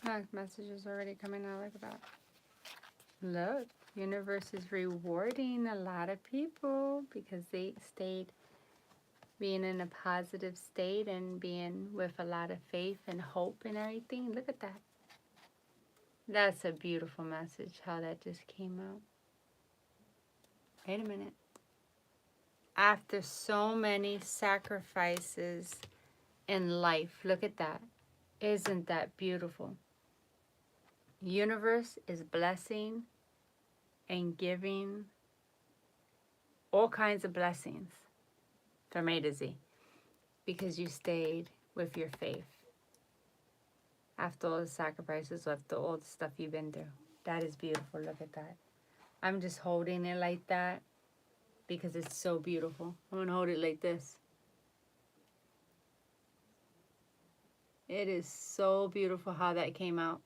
Look, messages already coming out. Look at that. Look, universe is rewarding a lot of people because they stayed being in a positive state and being with a lot of faith and hope and everything. Look at that. That's a beautiful message, how that just came out. Wait a minute. After so many sacrifices in life, look at that. Isn't that beautiful? Universe is blessing and giving all kinds of blessings from A to Z because you stayed with your faith after all the sacrifices, after all the stuff you've been through. That is beautiful. Look at that. I'm just holding it like that because it's so beautiful. I'm going to hold it like this. It is so beautiful how that came out.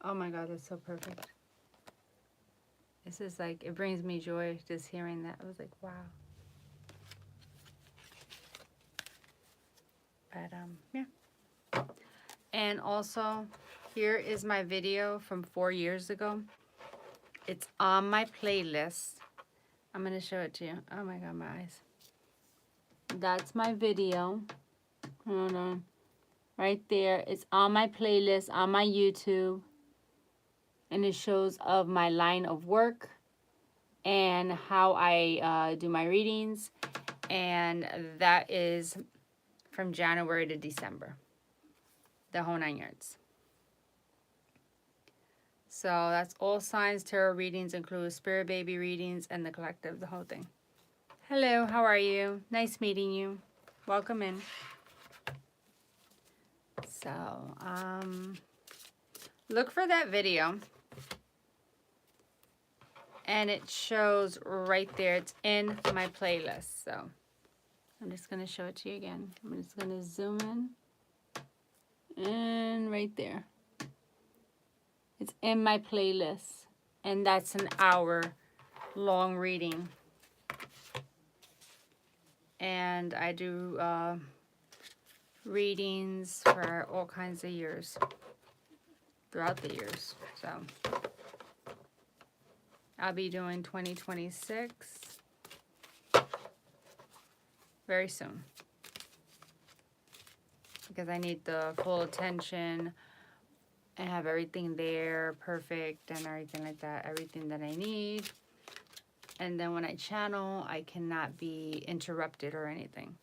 Oh my God, that's so perfect. This is like, it brings me joy just hearing that. I was like, wow. But yeah. And also, here is my video from 4 years ago. It's on my playlist. I'm going to show it to you. Oh my God, my eyes. That's my video. Hold on. Right there. It's on my playlist, on my YouTube. And it shows of my line of work and how I do my readings. And that is from January to December. The whole 9 yards. So that's all signs. Tarot readings include spirit baby readings and the collective, the whole thing. Hello, how are you? Nice meeting you. Welcome in. So, look for that video. And it shows right there. It's in my playlist. So, I'm just going to show it to you again. I'm just going to zoom in. And right there. It's in my playlist. And that's an hour-long reading. And I do readings for all kinds of years. Throughout the years. So, I'll be doing 2026 very soon. Because I need the full attention and have everything there perfect and everything like that. Everything that I need. And then when I channel, I cannot be interrupted or anything.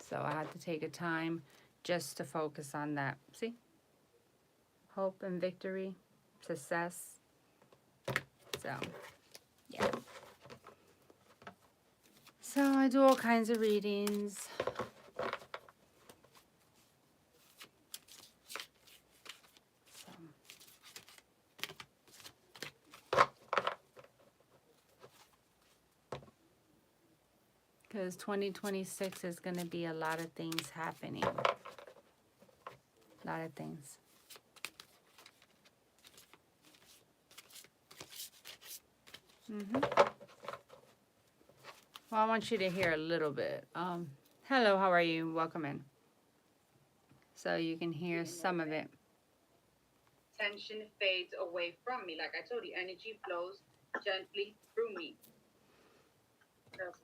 So I had to take a time just to focus on that. See? Hope and victory. Success. So, yeah. So I do all kinds of readings. Because 2026 is going to be a lot of things happening. A lot of things. Well, I want you to hear a little bit. Hello, how are you? Welcome in. So you can hear some of it. Tension fades away from me. Like I told you, energy flows gently through me.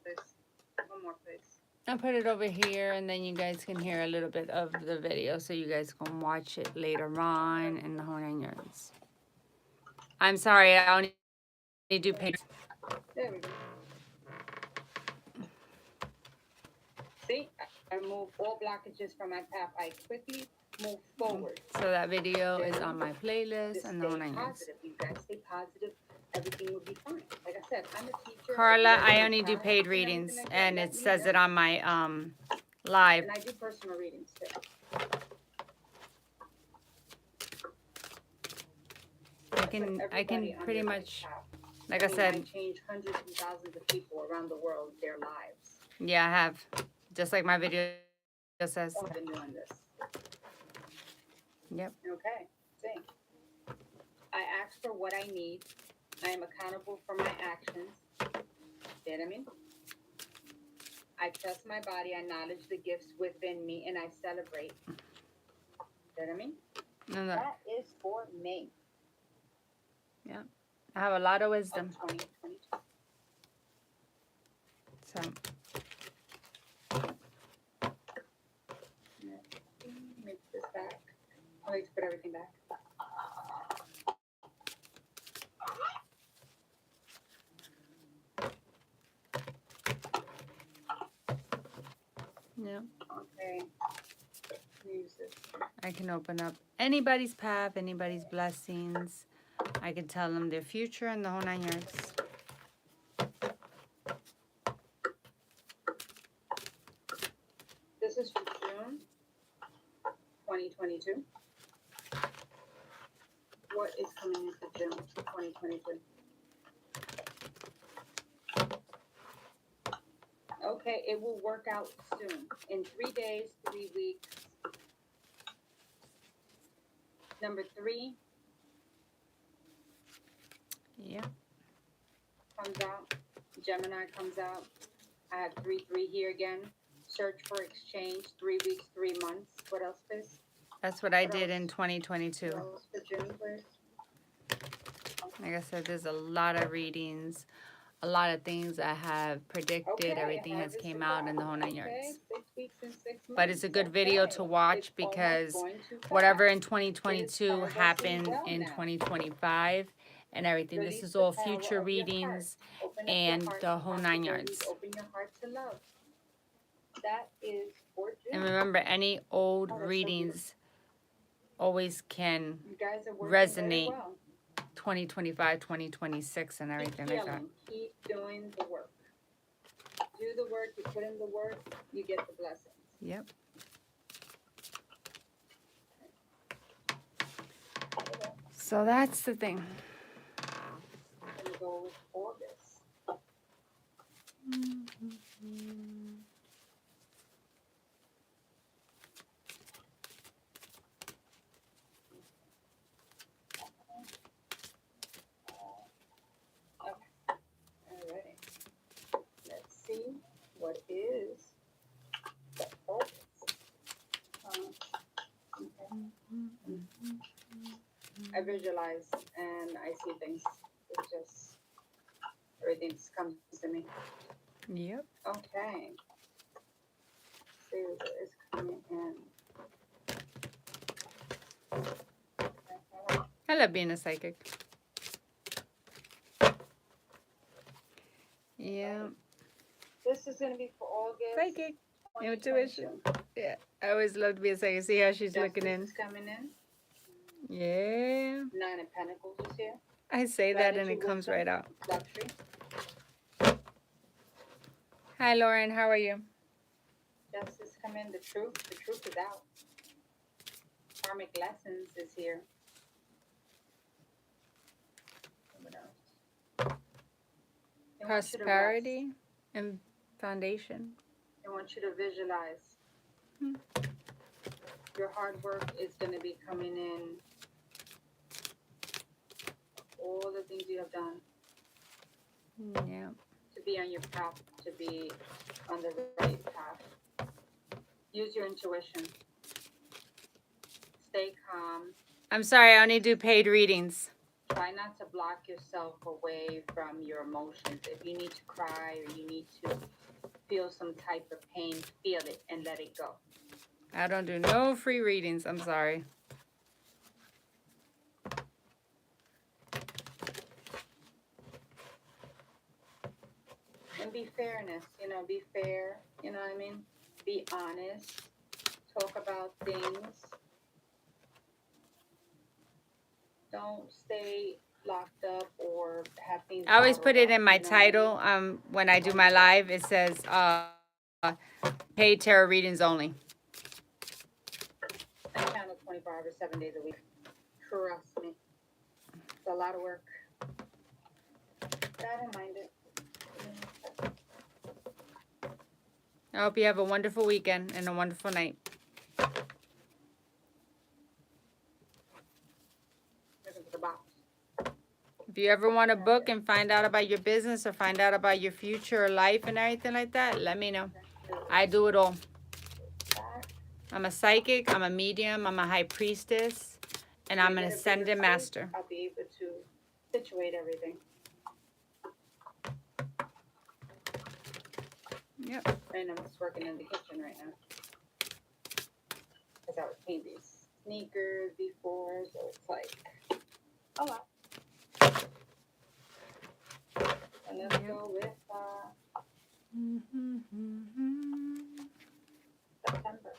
This. One more, please. I'll put it over here, and then you guys can hear a little bit of the video, so you guys can watch it later on in the whole 9 yards. I'm sorry, I only do paid. There we go. See, I remove all blockages from my path. I quickly move forward. So that video is on my playlist and the whole 9 yards. You guys stay positive. Everything will be fine. Like I said, I'm a teacher. Carla, I only do paid readings, and it says it on my live. And I do personal readings too. I can pretty much, like I said, change hundreds and thousands of people around the world, their lives. Yeah, I have. Just like my video says. I've been doing this. Yep. Okay. See. I ask for what I need. I am accountable for my actions. See what I mean? I trust my body. I acknowledge the gifts within me, and I celebrate. You know what I mean? No, no. That is for me. Yeah. I have a lot of wisdom. 2022. So, Mix this back. I like to put everything back. yeah. Okay. Use this. I can open up anybody's path, anybody's blessings. I can tell them their future and the whole 9 yards. This is for June 2022. What is coming into June 2022? Okay, it will work out soon. In 3 days, 3 weeks. Number 3 Yeah. comes out. Gemini comes out. I have 3 here again. Search for exchange, 3 weeks, 3 months. What else, please? That's what I What did else? in 2022. What else for June, please? Like I said, there's a lot of readings, a lot of things I have predicted. Okay, Everything has harvest came is out out. in the whole 9 Okay, yards. 6 weeks and 6 months. But it's a good video Okay. to watch It's almost because going too fast. whatever in It is 2022 progressing happened well in now. 2025 and everything. This Release is the all power future of your heart. readings Open up and your heart the to whole 9 possibilities. yards. Open your heart to love. That is for June. And remember, any old Oh, that's so readings always can You guys are working resonate very well. 2025, 2026 and Keep everything like that. healing. Keep doing the work. Do the work. You put in the work. You get the blessings. Yep. So that's the thing. I'm going to go with August. Alrighty. Let's see what is the August. Okay. I visualize and I see things. It's just everything just comes to me. Yep. Okay. See what is coming in. I love being a psychic. Yeah. This is going to be for August. Psychic. 2022. Intuition. Yeah. I always love to be a psychic. See how she's Justice looking in. is coming in. Yeah. 9 of Pentacles is here. I say that and Gratitude, it comes wisdom, right out. Luxury. Hi, Lauren. How are you? Justice come in. The truth is out. Karmic lessons is here. What else? They want you to Prosperity and foundation. rest. They want you to visualize. Your hard work is going to be coming in. All the things you have done Yeah. to be on your path, to be on the right path. Use your intuition. Stay calm. I'm sorry, I only do paid readings. Try not to block yourself away from your emotions. If you need to cry or you need to feel some type of pain, feel it and let it go. I don't do no free readings. I'm sorry. And be fairness, be fair, you know what I mean? Be honest. Talk about things. Don't stay locked up or have things. I always put it in my bottled up, you know what I title. When I do my live, it says paid tarot readings only. I channel 24 hours, 7 days a week. Trust me. It's a lot of work. But I don't mind it. I hope you have a wonderful weekend and a wonderful night. Listen to the box. If you ever want to book and find out about your business or find out about your future or life and everything like that, let me know. Okay. I do it all. Back. I'm a psychic, I'm a medium, I'm a high priestess, and I'm an Get a ascended bigger master. space, I'll be able to situate everything. Yep. And I'm just working in the kitchen right now. Because I was painting these sneakers before, so it's like a lot. And let's go with September.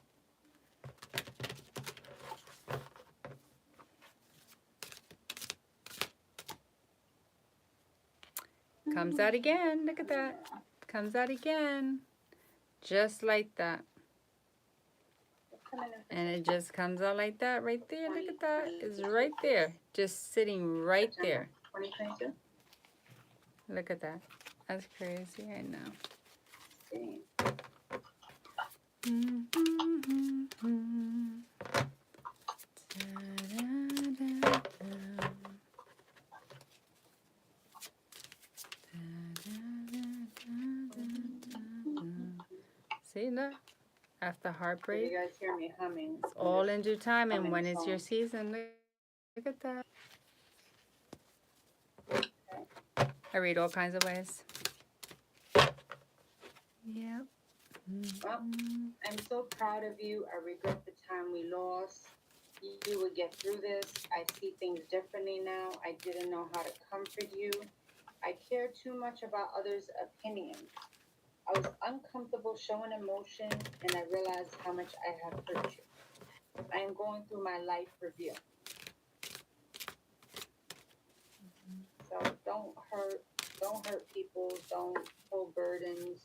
Comes out again. Look at that. Comes out again. Just like that. And it just comes out like that right there. Look at that. It's right there. Just sitting right there. 2022. Look at that. That's crazy. I know. Dang. See, look. After heartbreak, You guys hear me humming? it's all in due time. And when it's your season, look at that. I read all kinds of ways. Yep. Well, I'm so proud of you. I regret the time we lost. You would get through this. I see things differently now. I didn't know how to comfort you. I care too much about others' opinions. I was uncomfortable showing emotion, and I realized how much I have hurt you. I am going through my life review. So don't hurt people, don't hold burdens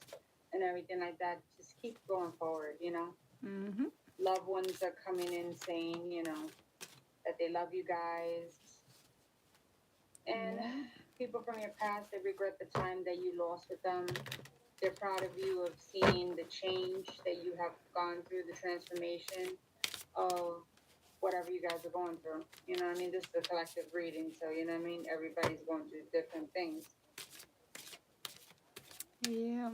and everything like that. Just keep going forward, you know. Mm-hmm. Loved ones are coming in saying, you know, that they love you guys. And people from your past, they regret the time that you lost with them. They're proud of you of seeing the change that you have gone through, the transformation of whatever you guys are going through. You know what I mean? This is a collective reading, so you know what I mean? Everybody's going through different things. Yeah.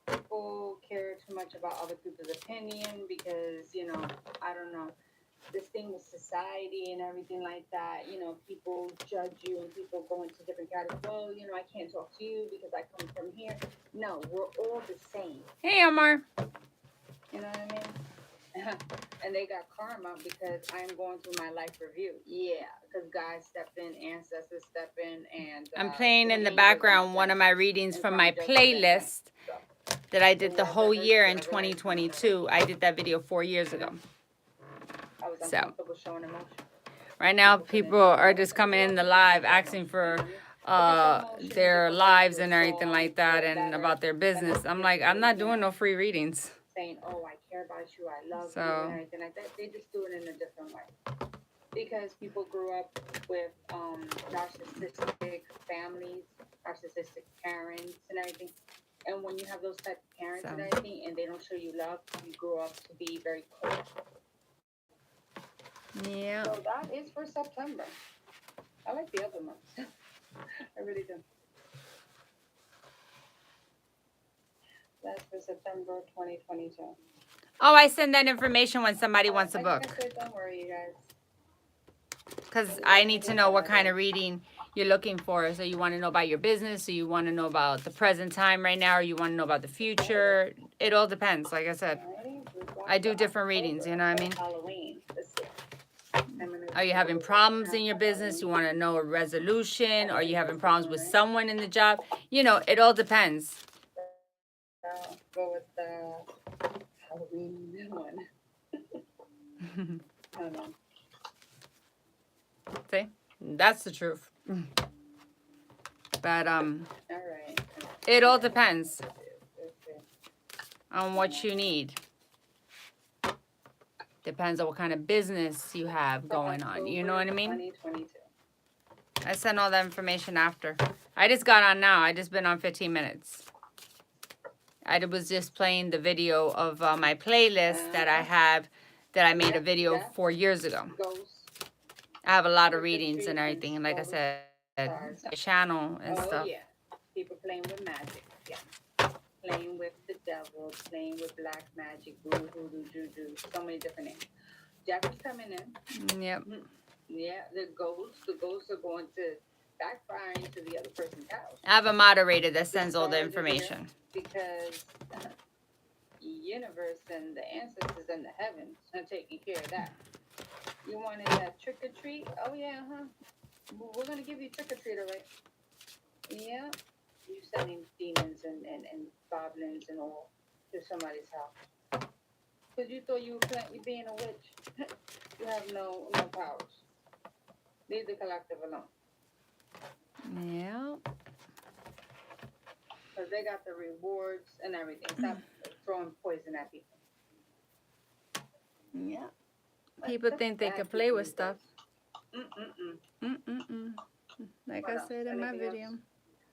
People care too much about other people's opinion because, you know, I don't know, this thing with society and everything like that, you know, people judge you and people go into different categories. Well, you know, I can't talk to you because I come from here. No, we're all the same. Hey, Omar. You know what I mean? And they got karma because I'm going through my life review. Yeah, because God stepped in, ancestors step in, and I'm playing in the background one of my readings from my playlist that I did the whole year in 2022. I did that video 4 years ago. I was So uncomfortable showing emotion. right now, people are just coming in the live asking for their lives and everything like that and about their business. I'm like, I'm not doing no free readings. Saying, oh, I care about you, I love you, and everything like that. They just do it in a different way. Because people grew up with narcissistic families, narcissistic parents, and everything. And when you have those type of parents and everything, and they don't show you love, you grow up to be very cold. Yeah. So that is for September. I like the other months. I really do. That's for September 2022. Oh, I send that information when somebody wants a book. Like I said, don't worry, you guys. Because I need to know what kind of reading you're looking for. So you want to know about your business, or you want to know about the present time right now, or you want to know about the future. It all depends, like I said. I do different readings, you know what I mean? Halloween. Are you having problems in your business? You want to know a resolution? Or are you having problems with someone in the job? You know, it all depends. Go with the Halloween one. I don't know. See? That's the truth. But All right. it all depends on what you need. Depends on what kind of business you have going on. You know what I mean? 2022. I send all that information after. I just got on now. I just been on 15 minutes. I was just playing the video of my playlist that I have, that I made a video 4 years ago. I have a lot of readings and everything. And like I said, channel and stuff. Oh, yeah. People playing with magic. Yeah. Playing with the devil, playing with black magic, voodoo, hoodoo, juju, so many different names. Jack is coming in. Yep. Yeah, the ghosts are going to backfire into the other person's house. I have a moderator that The sends all the stars are here information. because the universe and the ancestors and the heavens are taking care of that. You wanted that trick or treat? Oh yeah, huh? We're gonna give you trick or treat, all right? Yeah. You sending demons and goblins and all to somebody's house. Because you thought you were being a witch. You have no powers. Leave the collective alone. Yeah. Because they got the rewards and everything. Stop throwing poison at people. Yeah. People think they can play with stuff. Like What I else? said in my Anything video. else?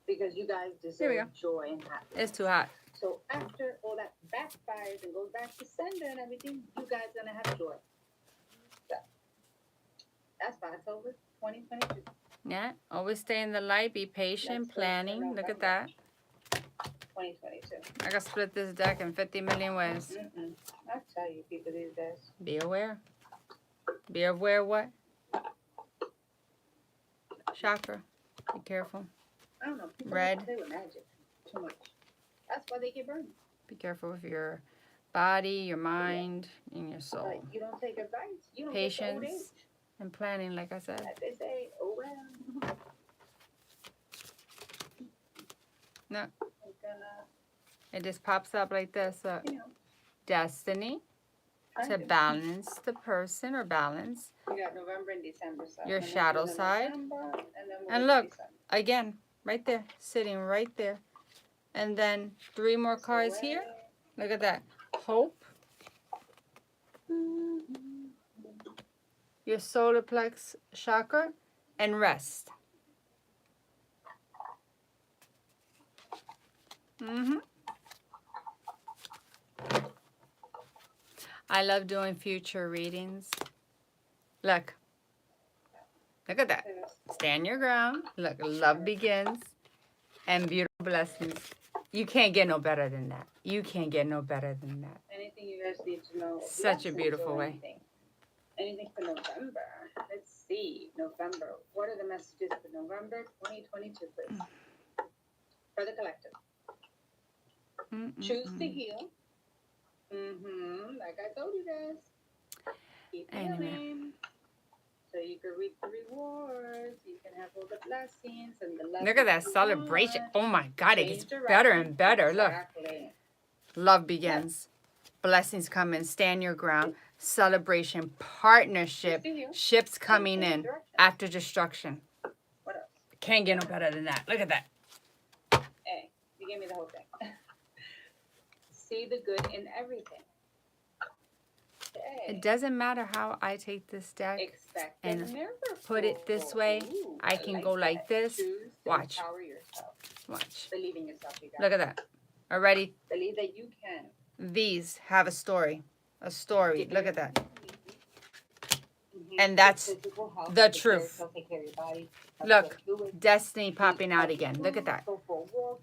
Because you guys Here we deserve joy and happiness. It's too hot. So after all that backfires and goes back to sender and everything, you guys gonna have joy. So that's by October 2022. Yeah. Always stay in the light. Be patient. Let's go for Planning. Look at November. that. 2022. I can split this deck in 50 million ways. I tell you, people these days. Be aware. Be aware what? Chakra. Be careful. I don't know. People Red. don't play with magic too much. That's why they get burned. Be careful with your body, your mind, and your soul. Like, you don't take advice. You don't get the old age. Patience and planning, like I said. Like they say, oh well. No. It's gonna, It just pops up like this. you know, Destiny trying to balance the person or balance. We got November and December. So Your and then shadow we're gonna side. November, and then we'll And go to look. December. Again, right there. Sitting right there. And then 3 more cards here. Look at that. Hope. Your solar plex chakra. And rest. I love doing future readings. Look. Look at that. Stand your ground. Look, love begins. And beautiful blessings. You can't get no better than that. You can't get no better than that. Anything you guys need to know? Such a blessings beautiful or way. Anything for November? Let's see. November. What are the messages for November 2022, please? For the collective. Choose to heal. Like I told you guys. Keep healing. So you can reap the rewards. You can have all the blessings and the love. Look at that celebration. Oh my God, it gets better and better. Look. Love begins. Blessings come in. Stand your ground. Celebration. Partnership. Ships coming in after destruction. What else? Can't get no better than that. Look at that. Hey, you gave me the whole thing. See the good in everything. It doesn't matter how I take this deck and put it this way. I can go like this. Watch. Watch. Believe in yourself, you guys. Look at that. Already. Believe that you can. These have a story. A story. Look at that. And that's the truth. Look, destiny popping out again. Look at that.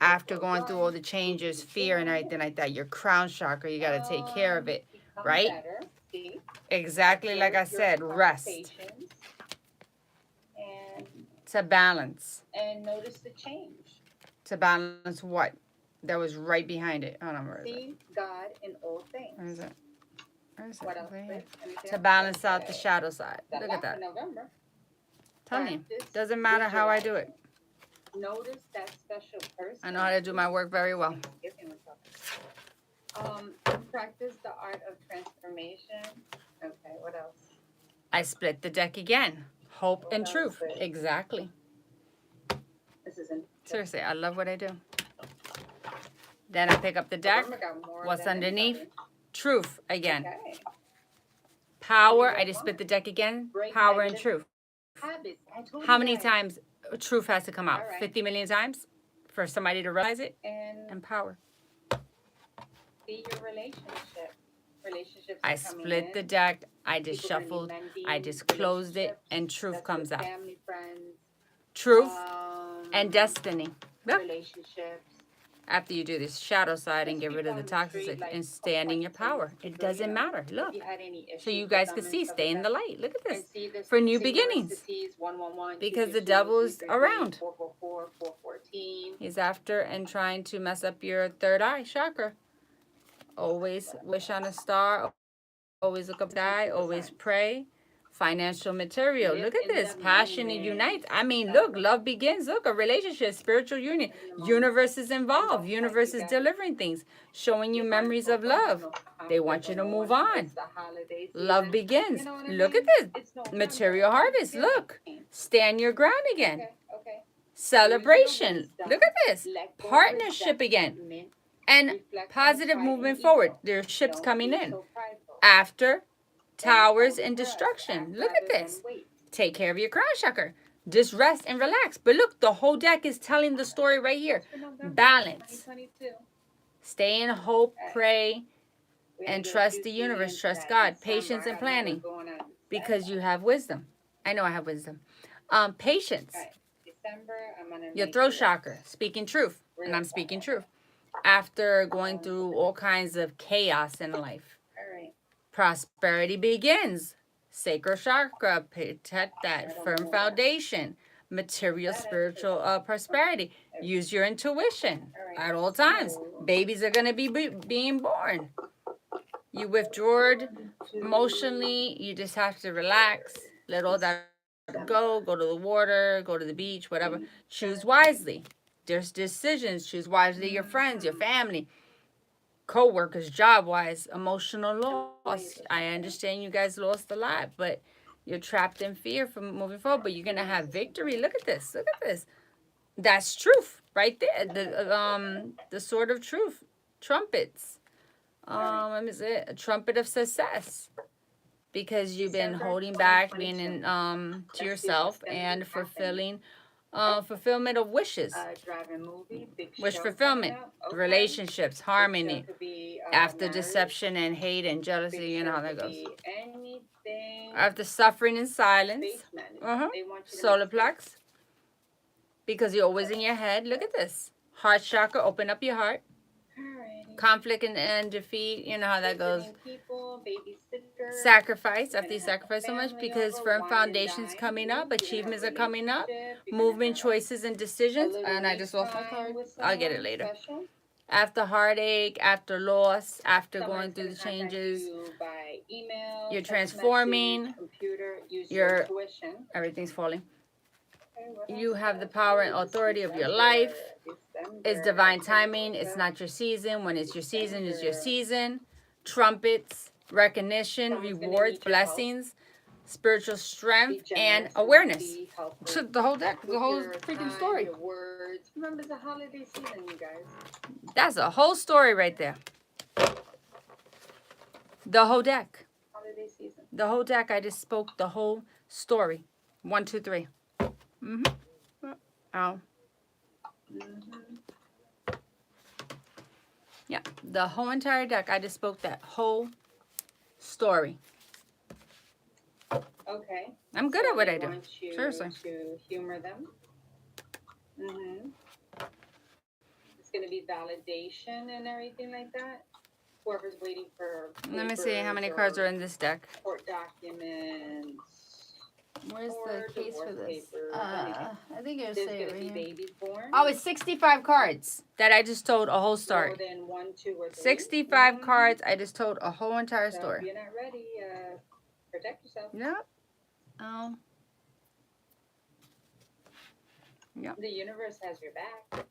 After going through all the changes, fear and everything like that, your crown chakra, you got to take care of it. Right? Exactly like I said, rest. To balance. And notice the change. To balance what? That was right behind it. Hold on, where is it? See God in all things. Where is it? Where is it? What else? To balance out the shadow side. Look at that. Tell me. Doesn't matter how I do it. Notice that special person. I know how to do my work very well. Practice the art of transformation. Okay, what else? I split the deck again. Hope and truth. Exactly. This isn't. Seriously, I love what I do. Then I pick up the deck. What's underneath? Truth again. Okay. Power. I just split the deck again. Power and truth. How many times truth has to come out? 50 million times for somebody to realize it? And power. See your relationship. Relationships. I split the deck. I just shuffled. I just closed it. And truth comes out. Family, friends. Truth and destiny. Yep. Relationships. After you do this shadow side and Just get rid people of the on the street, toxic like, and of stand in course, your tell you power. It people, doesn't matter. if Look. you had any So you issues with guys them can and see, stuff stay like in the that. light. Look at And this. see this For new beginnings. synchronicities, 111, Because the devil is 222, around. 444, 414. He's after and trying to mess up your third eye chakra. Always wish on a star. Always look up the sky. Always pray. Financial material. Live Look at in this. the Passion moment. unites. I mean, look, love begins. Look, a relationship, spiritual union. Universe is involved. Universe is delivering things, showing you memories of love. They want you to move on. Love begins. Look at this. Material harvest. Look. Stand your ground again. Okay. Celebration. Look at this. Partnership again. And positive movement forward. There are ships coming in. After towers and destruction. Look at this. Take care of your crown chakra. Just rest and relax. But look, the whole deck is telling the story right here. Balance. Stay in hope, pray, and trust the universe. Trust God. Patience and planning. Because you have wisdom. I know I have wisdom. Patience. Your throat chakra. Speaking truth. And I'm speaking truth. After going through all kinds of chaos in life. Prosperity begins. Sacral chakra, protect that. Firm foundation. Material, spiritual prosperity. Use your intuition at all times. Babies are going to be being born. You withdrawed emotionally. You just have to relax. Let all that go. Go to the water. Go to the beach, whatever. Choose wisely. There's decisions. Choose wisely your friends, your family. Co-workers, job-wise, emotional loss. I understand you guys lost a lot, but you're trapped in fear from moving forward. But you're gonna have victory. Look at this. Look at this. That's truth right there. The sword of truth. Trumpets. Let me say a trumpet of success. Because you've been holding back, being in to yourself and fulfilling fulfillment of wishes. Wish fulfillment, relationships, harmony. After deception and hate and jealousy, you know how that goes. After suffering in silence, solar plex, because you're always in your head. Look at this. Heart chakra, open up your heart. Conflict and defeat, you know how that goes. Sacrifice, after you sacrifice so much, because firm foundations coming up, achievements are coming up, movement, choices, and decisions. And I just lost my card. I'll get it later. After heartache, after loss, after going through the changes, you're transforming, everything's falling. You have the power and authority of your life. It's divine timing. It's not your season. When it's your season, it's your season. Trumpets, recognition, rewards, blessings, spiritual strength, and awareness. The whole deck, the whole freaking story. Remember, it's a holiday season, you guys. That's a whole story right there. The whole deck. Holiday season. The whole deck. I just spoke the whole story. 1, 2, 3. Oh. Yeah, the whole entire deck. I just spoke that whole story. Okay. I'm good at what I do. Seriously. To humor them. It's going to be validation and everything like that. Whoever's waiting for. Let me see how many cards are in this deck. Court documents. Where's the case for this? I think it was say right here. Oh, it's 65 cards that I just told a whole story. More than 1, 2, or 3. 65 cards. I just told a whole entire story. If you're not ready, protect yourself. Yep. Yep. The universe has your back.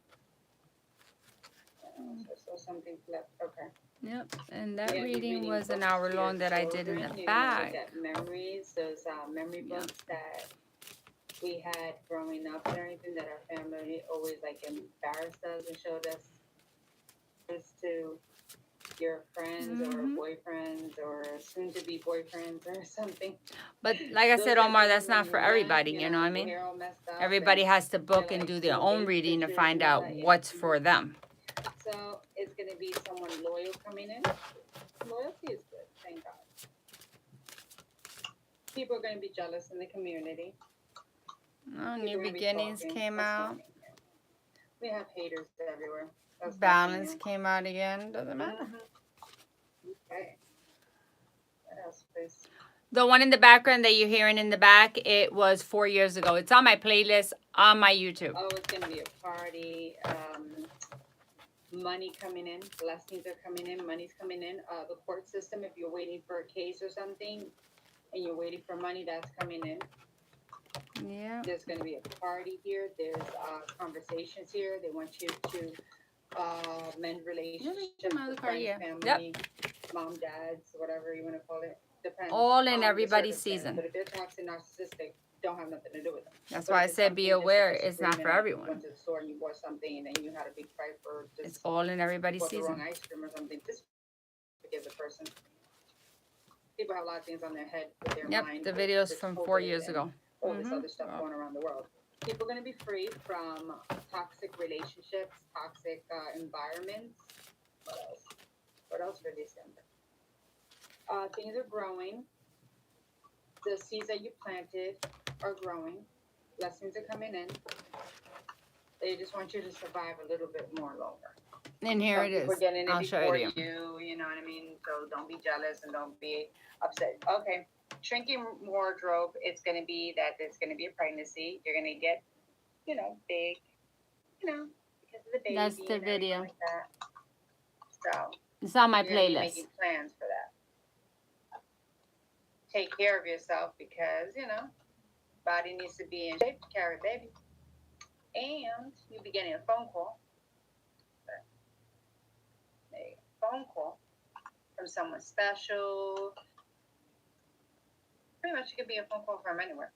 So something flipped. Okay. Yep, and that reading was an hour long that I did in the back. Memories, those memory books that we had growing up and everything that our family always like embarrassed us and showed us to your friends or boyfriends or soon-to-be boyfriends or something. But like I said, Omar, that's not for everybody, you know what I mean? Everybody has to book and do their own reading to find out what's for them. So it's going to be someone loyal coming in. Loyalty is good, thank God. People are going to be jealous in the community. Oh, New Beginnings came out. We have haters everywhere. That's Balance nothing came out again. Doesn't new. matter. Okay. What else, please? The one in the background that you're hearing in the back, it was 4 years ago. It's on my playlist on my YouTube. Oh, it's gonna be a party. Money coming in, blessings are coming in, money's coming in. The court system, if you're waiting for a case or something and you're waiting for money, that's coming in. Yeah. There's going to be a party here. There's conversations here. They want you to mend relationships with friends, family, mom, dads, whatever you want to call it. Depends. All in on the everybody's circumstance. season. But if they're toxic, narcissistic, don't have nothing to do with them. That's But why I if it's said be something, just a aware. It's not for disagreement, like you everyone. went to the store and you bought something and you had a big fight for just It's all in everybody's bought the season. wrong ice cream or something, just forgive the person. People have a lot of things on their head with their mind. The with video's this from COVID 4 years and ago. all this other stuff going around the world. People are going to be free from toxic relationships, toxic environments. What else? What else for December? Things are growing. The seeds that you planted are growing. Blessings are coming in. They just want you to survive a little bit more longer. And here it is. I'll show it to you. You know what I mean? So don't be jealous and don't be upset. Okay. Shrinking wardrobe, it's going to be that it's going to be a pregnancy. You're going to get, big, because of the baby. That's the and video. like that. So it's on my you're gonna be playlist. making plans for that. Take care of yourself because, body needs to be in shape to carry a baby. And you'll be getting a phone call. A phone call from someone special. Pretty much it could be a phone call from anywhere.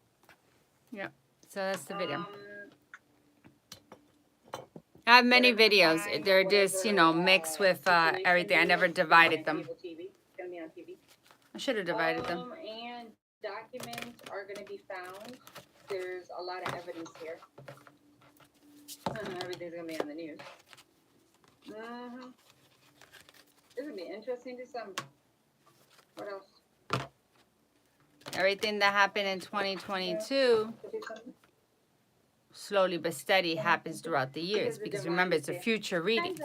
Yeah. So that's the video. I have many videos. They're just, mixed with everything. I never divided them. I should have divided them. And documents are going to be found. There's a lot of evidence here. Everything's going to be on the news. This will be interesting December. What else? Everything that happened in 2022, slowly but steady, happens throughout the years. Because remember, it's a future reading.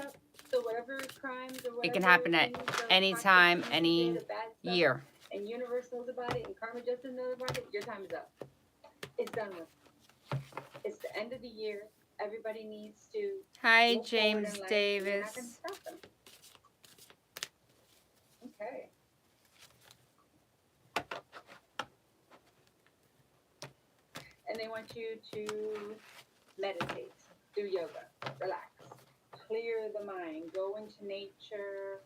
So whatever crimes or whatever It can happen at any time, any year. And universe knows about it, and karma justice knows about it. Your time is up. It's done with. It's the end of the year. Everybody needs to. Hi, James Davis. You're not gonna stop them. Okay. And they want you to meditate, do yoga, relax, clear the mind, go into nature,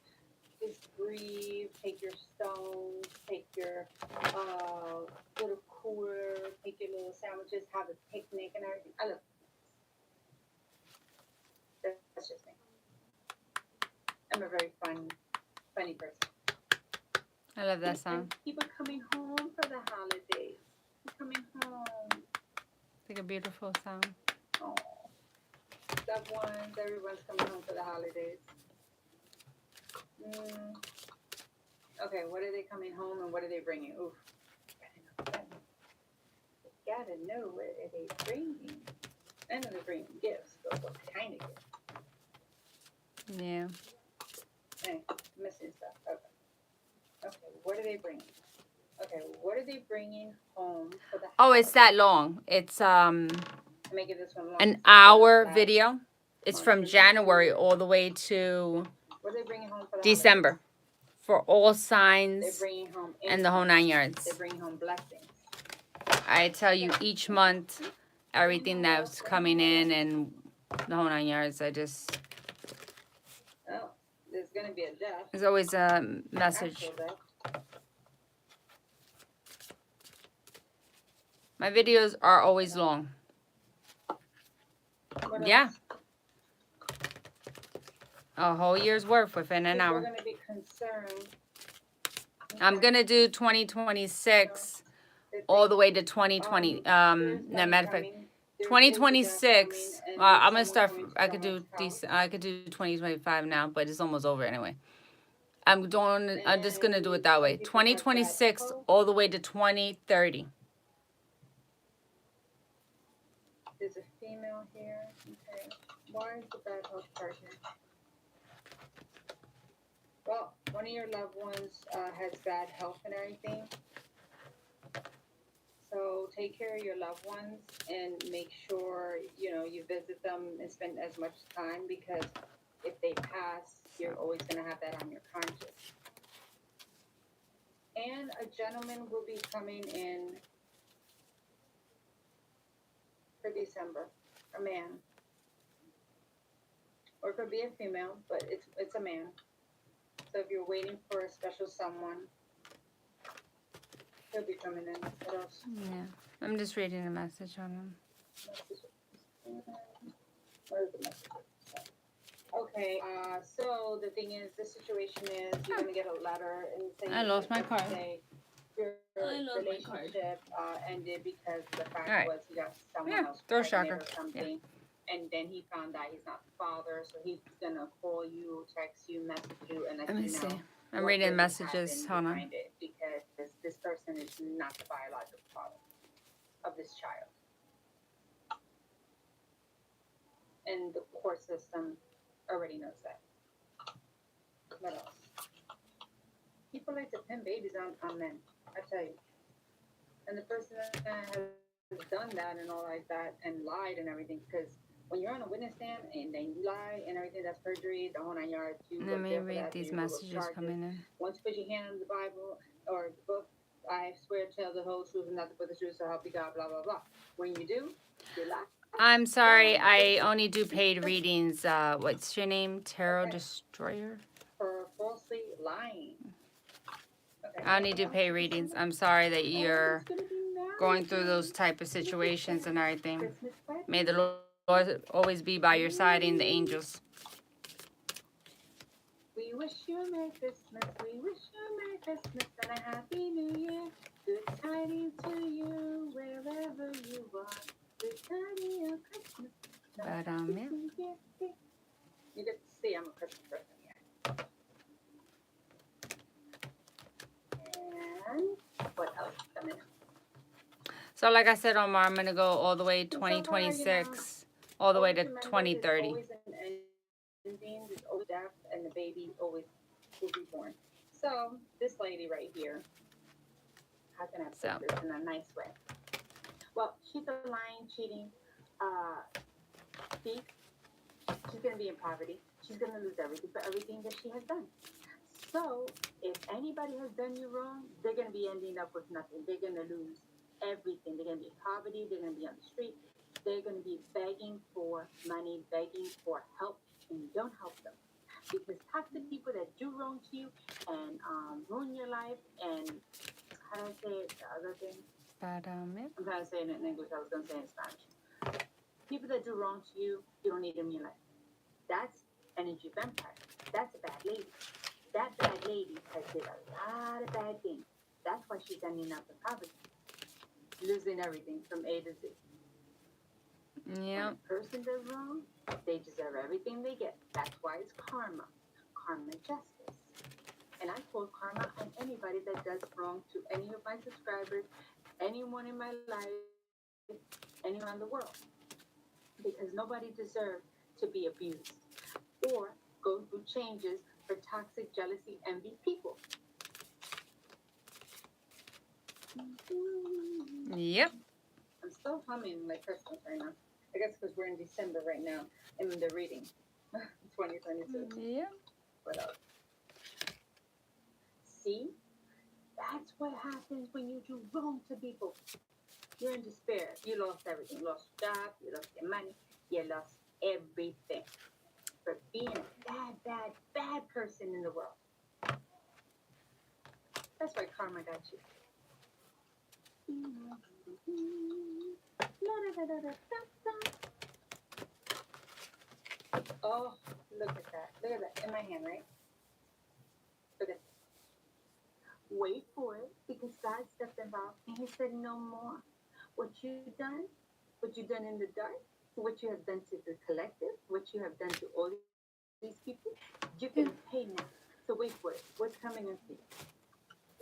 just breathe, take your stones, take your little cooler, take your little sandwiches, have a picnic and everything. I love it. That's just me. I'm a very funny person. I love that song. And people coming home for the holidays. Coming home. It's like a beautiful song. Oh, loved ones, everyone's coming home for the holidays. Okay, what are they coming home and what are they bringing? Oof. Gotta know what are they bringing. I know they're bringing gifts, but what kind of gifts? Yeah. Hey, missing stuff. Okay, what are they bringing? Okay, what are they bringing home for the house? Oh, it's that long. It's Make it this one long. an hour video. It's from January all the way to What are they bringing home for the December. holidays? For all They're signs bringing home and the whole 9 They're yards. bringing home blessings. I tell you each month everything that's coming in and the whole 9 yards. Oh, there's gonna be a death. There's always a message. Actual death. My videos are always long. What Yeah. else? A whole year's worth within an People are hour. gonna be concerned. I'm gonna do 2026 all the way to 2020. No, matter of fact, 2026. I'm gonna start. I could do 2025 now, but it's almost over anyway. I'm just gonna do it that way. 2026 all the way to 2030. There's a female here. Okay. Why is the bad health card here? one of your loved ones has bad health and everything. So take care of your loved ones and make sure, you know, you visit them and spend as much time, because if they pass, you're always going to have that on your conscience. And a gentleman will be coming in for December, a man. Or it could be a female, but it's a man. So if you're waiting for a special someone, he'll be coming in. What else? Yeah. I'm just reading a message on him. Where is the message? Okay, so the thing is, the situation is, you're gonna get a letter and saying I lost my card. Your I lost my card. relationship ended because the fact Alright. was he got someone Yeah, else throw pregnant chakra. or something, and then he found out he's not the father, so he's gonna call you, text you, message you, and let Let you me know. see. I'm what reading really messages. happened Hold on. behind it, because this person is not the biological father of this child, and the court system already knows that. What else? People like to pin babies on men, I tell you. And the person that has done that and all like that and lied and everything, because when you're on a witness stand and then you lie and everything, that's perjury, the whole 9 yards. You Let look me there for read that, these you will look messages charges. coming in. Once you put your hand on the Bible or the book, I swear to tell the whole truth and nothing but the truth, so help you God, blah, blah, blah. When you do, you lie. I'm sorry. I only do paid readings. What's your name? Tarot Destroyer? For falsely lying. Okay. I only do paid readings. I'm sorry that you're going through those type of situations and everything. Christmas wedding. May the Lord always be by your side and the angels. We wish you a Merry Christmas. We wish you a Merry Christmas and a Happy New Year. Good tidings to you wherever you are. Good tidings of Christmas. But yeah. You get to see I'm a Christmas person, yeah. And what else is coming up? So like I said, Omar, I'm gonna go all the way 2026, all the way to 2030. There's always an ending, there's always death, and the baby always will be born. So this lady right here, how can I put this in a nice way? Well, she's a lying, cheating thief. She's gonna be in poverty. She's gonna lose everything for everything that she has done. So if anybody has done you wrong, they're gonna be ending up with nothing. They're gonna lose everything. They're gonna be in poverty. They're gonna be on the street. They're gonna be begging for money, begging for help, and you don't help them, because toxic people that do wrong to you and ruin your life, and how do I say it? The other thing. But I'm trying to say it in English. I was gonna say it in Spanish. People that do wrong to you, you don't need them in your life. That's energy vampire. That's a bad lady. That bad lady has did a lot of bad things. That's why she's ending up in poverty, losing everything from A to Z. yeah. When a person does wrong, they deserve everything they get. That's why it's karma. Karma justice. And I quote karma on anybody that does wrong to any of my subscribers, anyone in my life, anyone in the world. Because nobody deserves to be abused or go through changes for toxic, jealousy, envy people. Yep. I'm still humming like Christmas right now. I guess because we're in December right now in the reading. 2022. Yep. What else? See? That's what happens when you do wrong to people. You're in despair. You lost everything. You lost your job. You lost your money. You lost everything for being a bad, bad, bad person in the world. That's why karma got you. Oh, look at that. Look at that. In my hand, right? Look at this. Wait for it, because God stepped involved and He said no more. What you've done in the dark, what you have done to the collective, what you have done to all these people, you can pay now. So wait for it. What's coming up for you?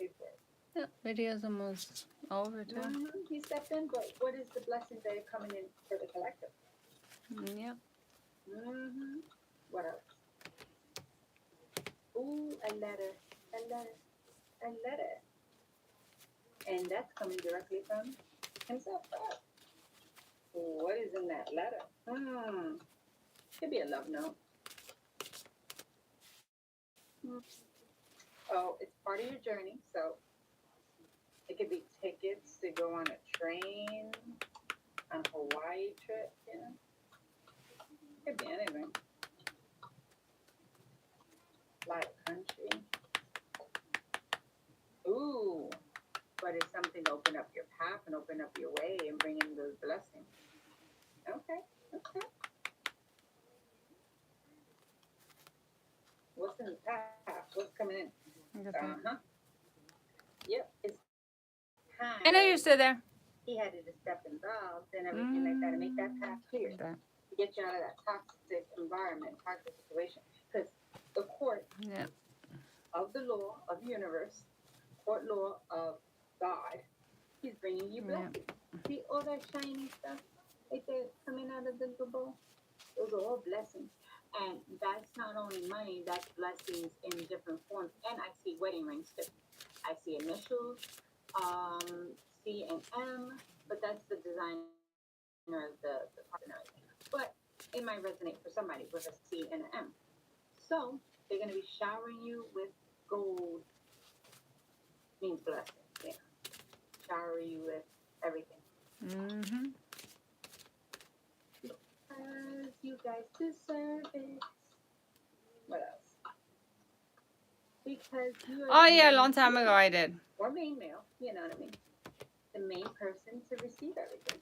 Wait for it. Yep. Video's almost over too. He stepped in, but what is the blessing that are coming in for the collective? Yep. What else? Ooh, a letter, a letter, a letter. And that's coming directly from himself. What is in that letter? Could be a love note. Oh, it's part of your journey, so it could be tickets to go on a train, on a Hawaii trip, you know. Could be anything. Fly a country. Ooh, but it's something to open up your path and open up your way and bring in those blessings. Okay, okay. What's in the path? What's coming in? Uh-huh. Yep, it's time. I know you're still there. He had to just step involved and everything like that to make that path clear. To get you out of that toxic environment, toxic situation. Because the court of the law of the universe, court law of God, he's bringing you blessings. See all that shiny stuff right there coming out of the little bowl? Those are all blessings. And that's not only money, that's blessings in different forms. And I see wedding rings too. I see initials, C and M, but that's the designer of the partner. But it might resonate for somebody with a C and an M. So they're going to be showering you with gold, means blessing. Yeah. Shower you with everything. Mm-hmm. Because you guys deserve it. What else? Because you are. Oh yeah, a long time ago I did. Or main male, you know what I mean? The main person to receive everything.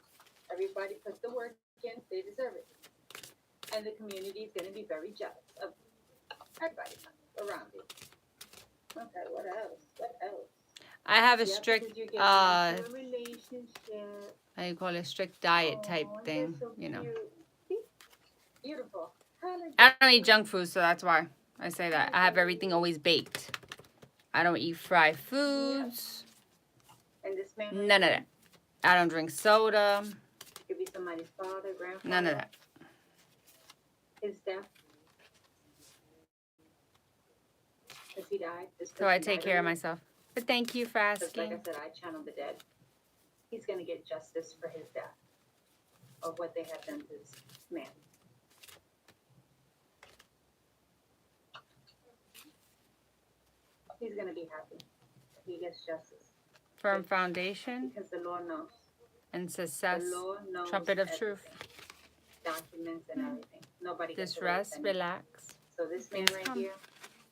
Everybody put the work in, they deserve it. And the community is going to be very jealous of everybody around you. Okay, what else? What else? I have a strict, relationship. how you call it, strict diet type thing, So you know. See? Beautiful. I don't eat junk food, so that's why I say that. I have everything always baked. I don't eat fried foods. And this man None of that. I don't drink soda. Could be somebody's father, grandfather. None of that. His death. Because he died. So I take care of myself. But thank you for asking. Like I said, I channel the dead. He's going to get justice for his death of what they have done to this man. He's going to be happy if he gets justice. Firm foundation. Because the law knows. And success. The law knows Trumpet of everything. truth. Documents and everything. Nobody gets Just rest, relax. So this man right here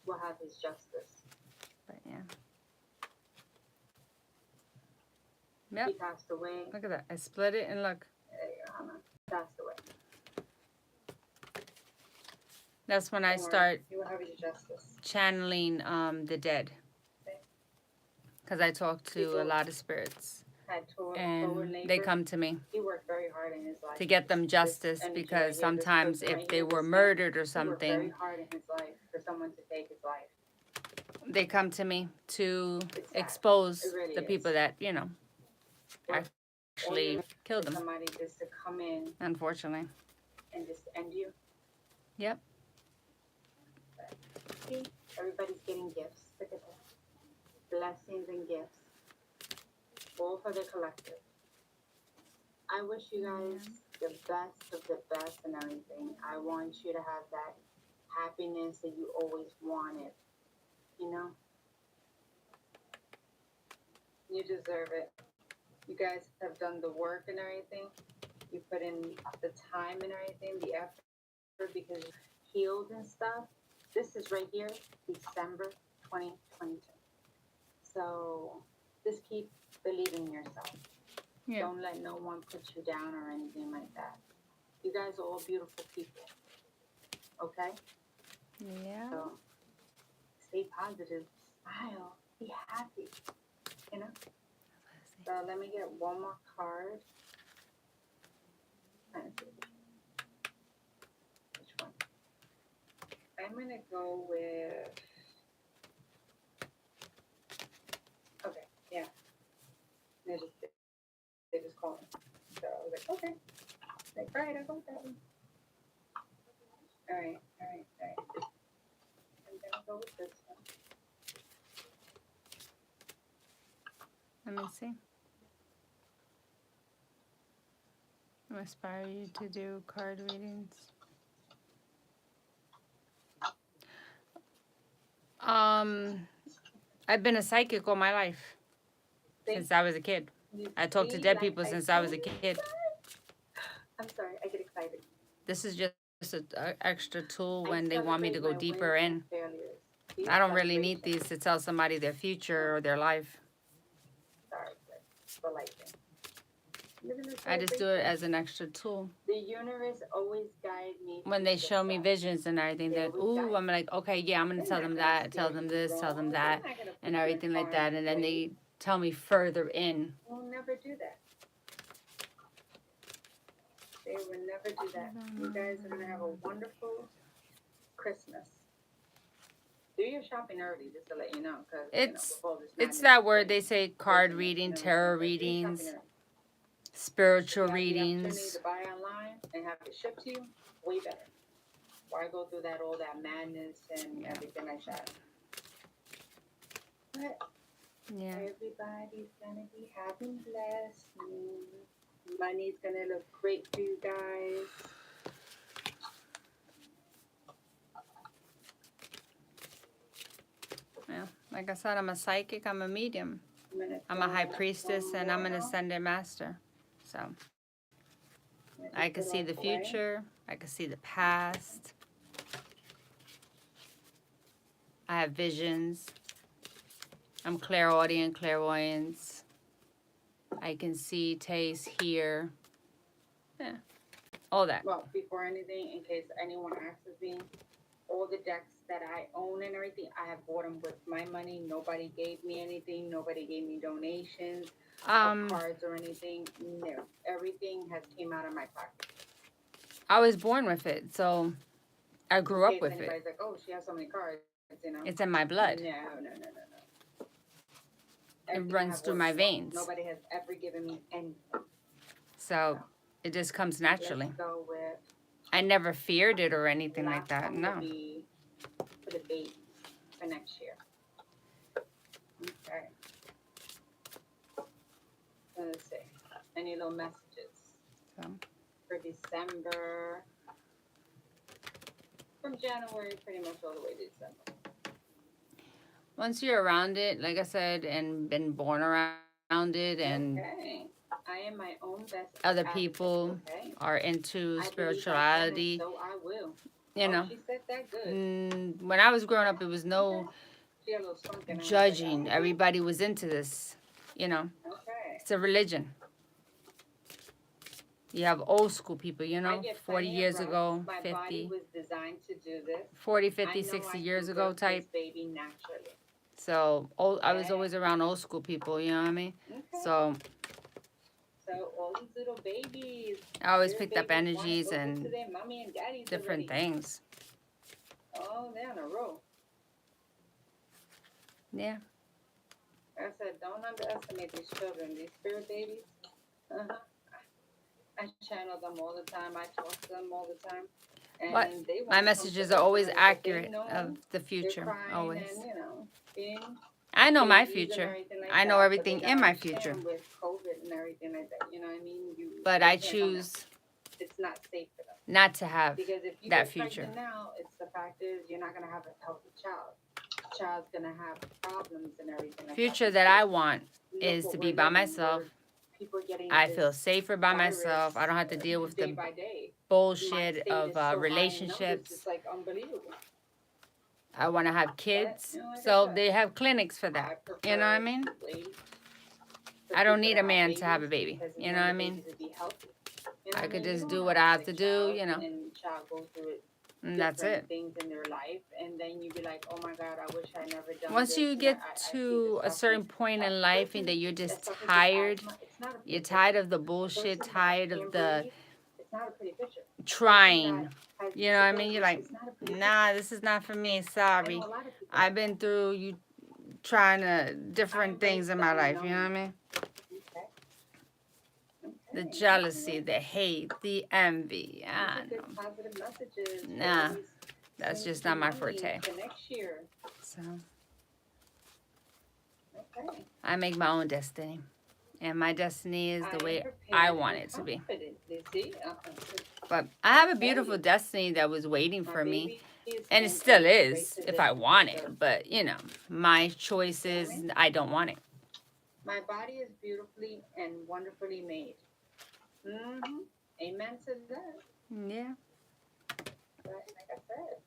will have his justice. But yeah. Yep. He passed away. Look at that. I split it and look. Passed away. That's when I start you will have his justice. channeling the dead. Because I talk to a lot of spirits. And they come to me. He worked very hard in his life. To get them justice, because sometimes if they were murdered or something, he worked very hard in his life for someone to take his life. They come to me to expose the people that, you know, actually killed them. Somebody just to come in, unfortunately. And just end you. Yep. See, everybody's getting gifts. Look at that. Blessings and gifts. All for the collective. I wish you guys the best of the best and everything. I want you to have that happiness that you always wanted. You know? You deserve it. You guys have done the work and everything. You put in the time and everything, the effort, because you healed and stuff. This is right here, December 2022. So just keep believing in yourself. Yeah. Don't let no one put you down or anything like that. You guys are all beautiful people. Okay? Yeah. So stay positive. Smile. Be happy. You know? So let me get one more card. Which one? I'm going to go with... Okay, yeah. They just called me. So I was like, okay. Like, all right, I'll go with that one. All right. I'm going to go with this Let me see. I inspire you to do card readings. I've been a psychic all my life since I was a kid. I talked to dead people since I was a kid. I'm sorry, I get excited. This is just an extra tool when they want me to go deeper in. These I don't really celebrations- need these to tell somebody their future or their life. Sorry, for lighting. I just do it as an extra tool. The universe always guide me. When they show me visions and everything, that ooh, I'm like, okay, yeah, I'm gonna tell them that, tell them this, tell them that, and everything like that, and then they tell me further in. We'll never do that. They would never do that. You guys are gonna have a wonderful Christmas. Do your shopping early, just to let you know, because It's that word they say: card reading, tarot readings, spiritual readings. To buy online and have it shipped to you, way better. Why go through all that madness and everything like that? But yeah, everybody's gonna be having blessed. Money's gonna look great for you guys. yeah. Like I said, I'm a psychic. I'm a medium. I'm a high priestess, and I'm an ascended master. So I can see the future. I can see the past. I have visions. I'm clairaudient, clairvoyance. I can see, taste, hear. Yeah, all that. Well, before anything, in case anyone asks me, all the decks that I own and everything, I have bought them with my money. Nobody gave me anything. Nobody gave me donations, or cards or anything. No, everything has came out of my pocket. I was born with it, so I grew up with it. Anybody's like, oh, she has so many cards, you know. It's in my blood. No. It runs through my veins. Nobody has ever given me anything. So it just comes naturally. Let's go with. I never feared it or anything like that. No. For the babies for next year. Okay. Let's see. Any little messages for December? From January, pretty much all the way to December. Once you're around it, like I said, and been born around it, and I am my own best other people are into spirituality. So I will. You know, she said that good. When I was growing up, it was no judging. Everybody was into this. You know, it's a religion. You have old school people, you know, 40 years ago, 50. My body was designed to do this. 40, 50, 60 years ago type. Baby naturally. So I was always around old school people, you know what I mean? So all these little babies. I always picked up energies and different things. Oh, they're on a roll. Yeah. Like I said, don't underestimate these children, these spirit babies. I channel them all the time. I talk to them all the time. And but my messages are always accurate of the future, always. And, I know my future. I know everything in my future. With COVID and everything like that, you know what I mean? But I choose it's not safe for them. Not to have because if you that get future. Now, it's the fact is you're not going to have a healthy child. The child's going to have problems and everything like future that I want is to be by myself. I feel safer by myself. I don't have to deal with the bullshit of relationships. It's like unbelievable. I want to have kids, so they have clinics for that. You know what I mean? I don't need a man to have a baby. You know what I mean? I could just do what I have to do, you know. And that's it. Things in their life, and then you be like, "Oh my God, I wish I never done." Once you get to a certain point in life and that you're just tired, you're tired of the bullshit, tired of the trying. You know what I mean? You're like, nah, this is not for me. Sorry. I've been through you trying to different things in my life. You know what I mean? The jealousy, the hate, the envy. Nah, that's just not my forte. So, I make my own destiny. And my destiny is the am way prepared I and want it to be. confident. You see? But I have a tell beautiful you. destiny that was waiting My for me. baby is And in it still a great is if I position want to it. serve. But, you know, my choice You know is what I mean? I don't want it. My body is beautifully and wonderfully made. Mm-hmm. Amen to that. Yeah. But like I said,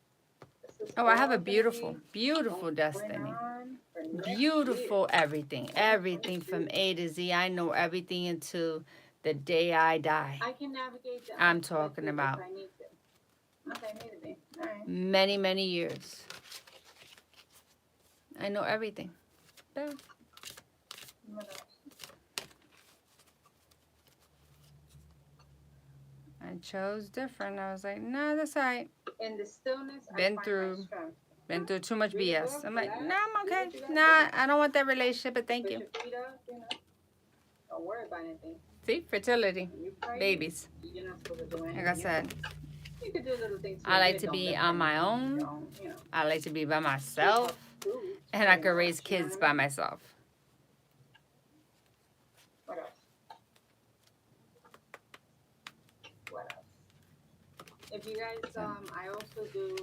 this is Oh, I all have a going to beautiful, be beautiful going destiny. on for next year, Beautiful everything. Everything 2022. from A to Z. I know everything until the day I die. I can navigate the I'm odds with talking you about if I need to. Okay, maybe. All right. many, many years. I know everything. Yeah. What else? I chose different. I was like, nah, that's all right. In the stillness, Been I find through- my strength. Been through too much Read a BS. book, I'm like, relax, nah, I'm do okay. what you gotta Nah, do. I don't want that relationship, but thank Put you. your feet up, you know. Don't worry about anything. See, fertility, When you pray, babies. you're not supposed to do anything. Like I said, You can do little things. I like here, to don't be lift on my anything, own. don't, you know. I like to be by Sweet myself. healthy foods, And I pretty can raise much, you know kids what by I mean? myself. What else? What else? If you guys, I also do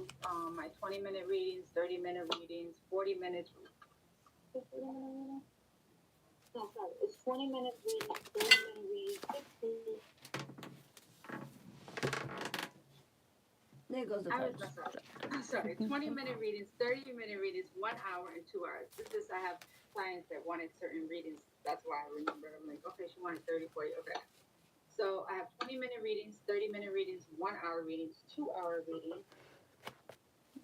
my 20-minute readings, 30-minute readings, 40 minutes. Is it 40 minute reading? No, sorry. It's 20 minute readings, 30-minute readings, 60. There goes the I was cards. I'm sorry. 20-minute readings, 30-minute readings, 1 hour and 2 hours. This is I have clients that wanted certain readings. That's why I remember. I'm like, okay, she wanted 30, 40. Okay. So I have 20-minute readings, 30-minute readings, 1 hour readings, 2 hour readings.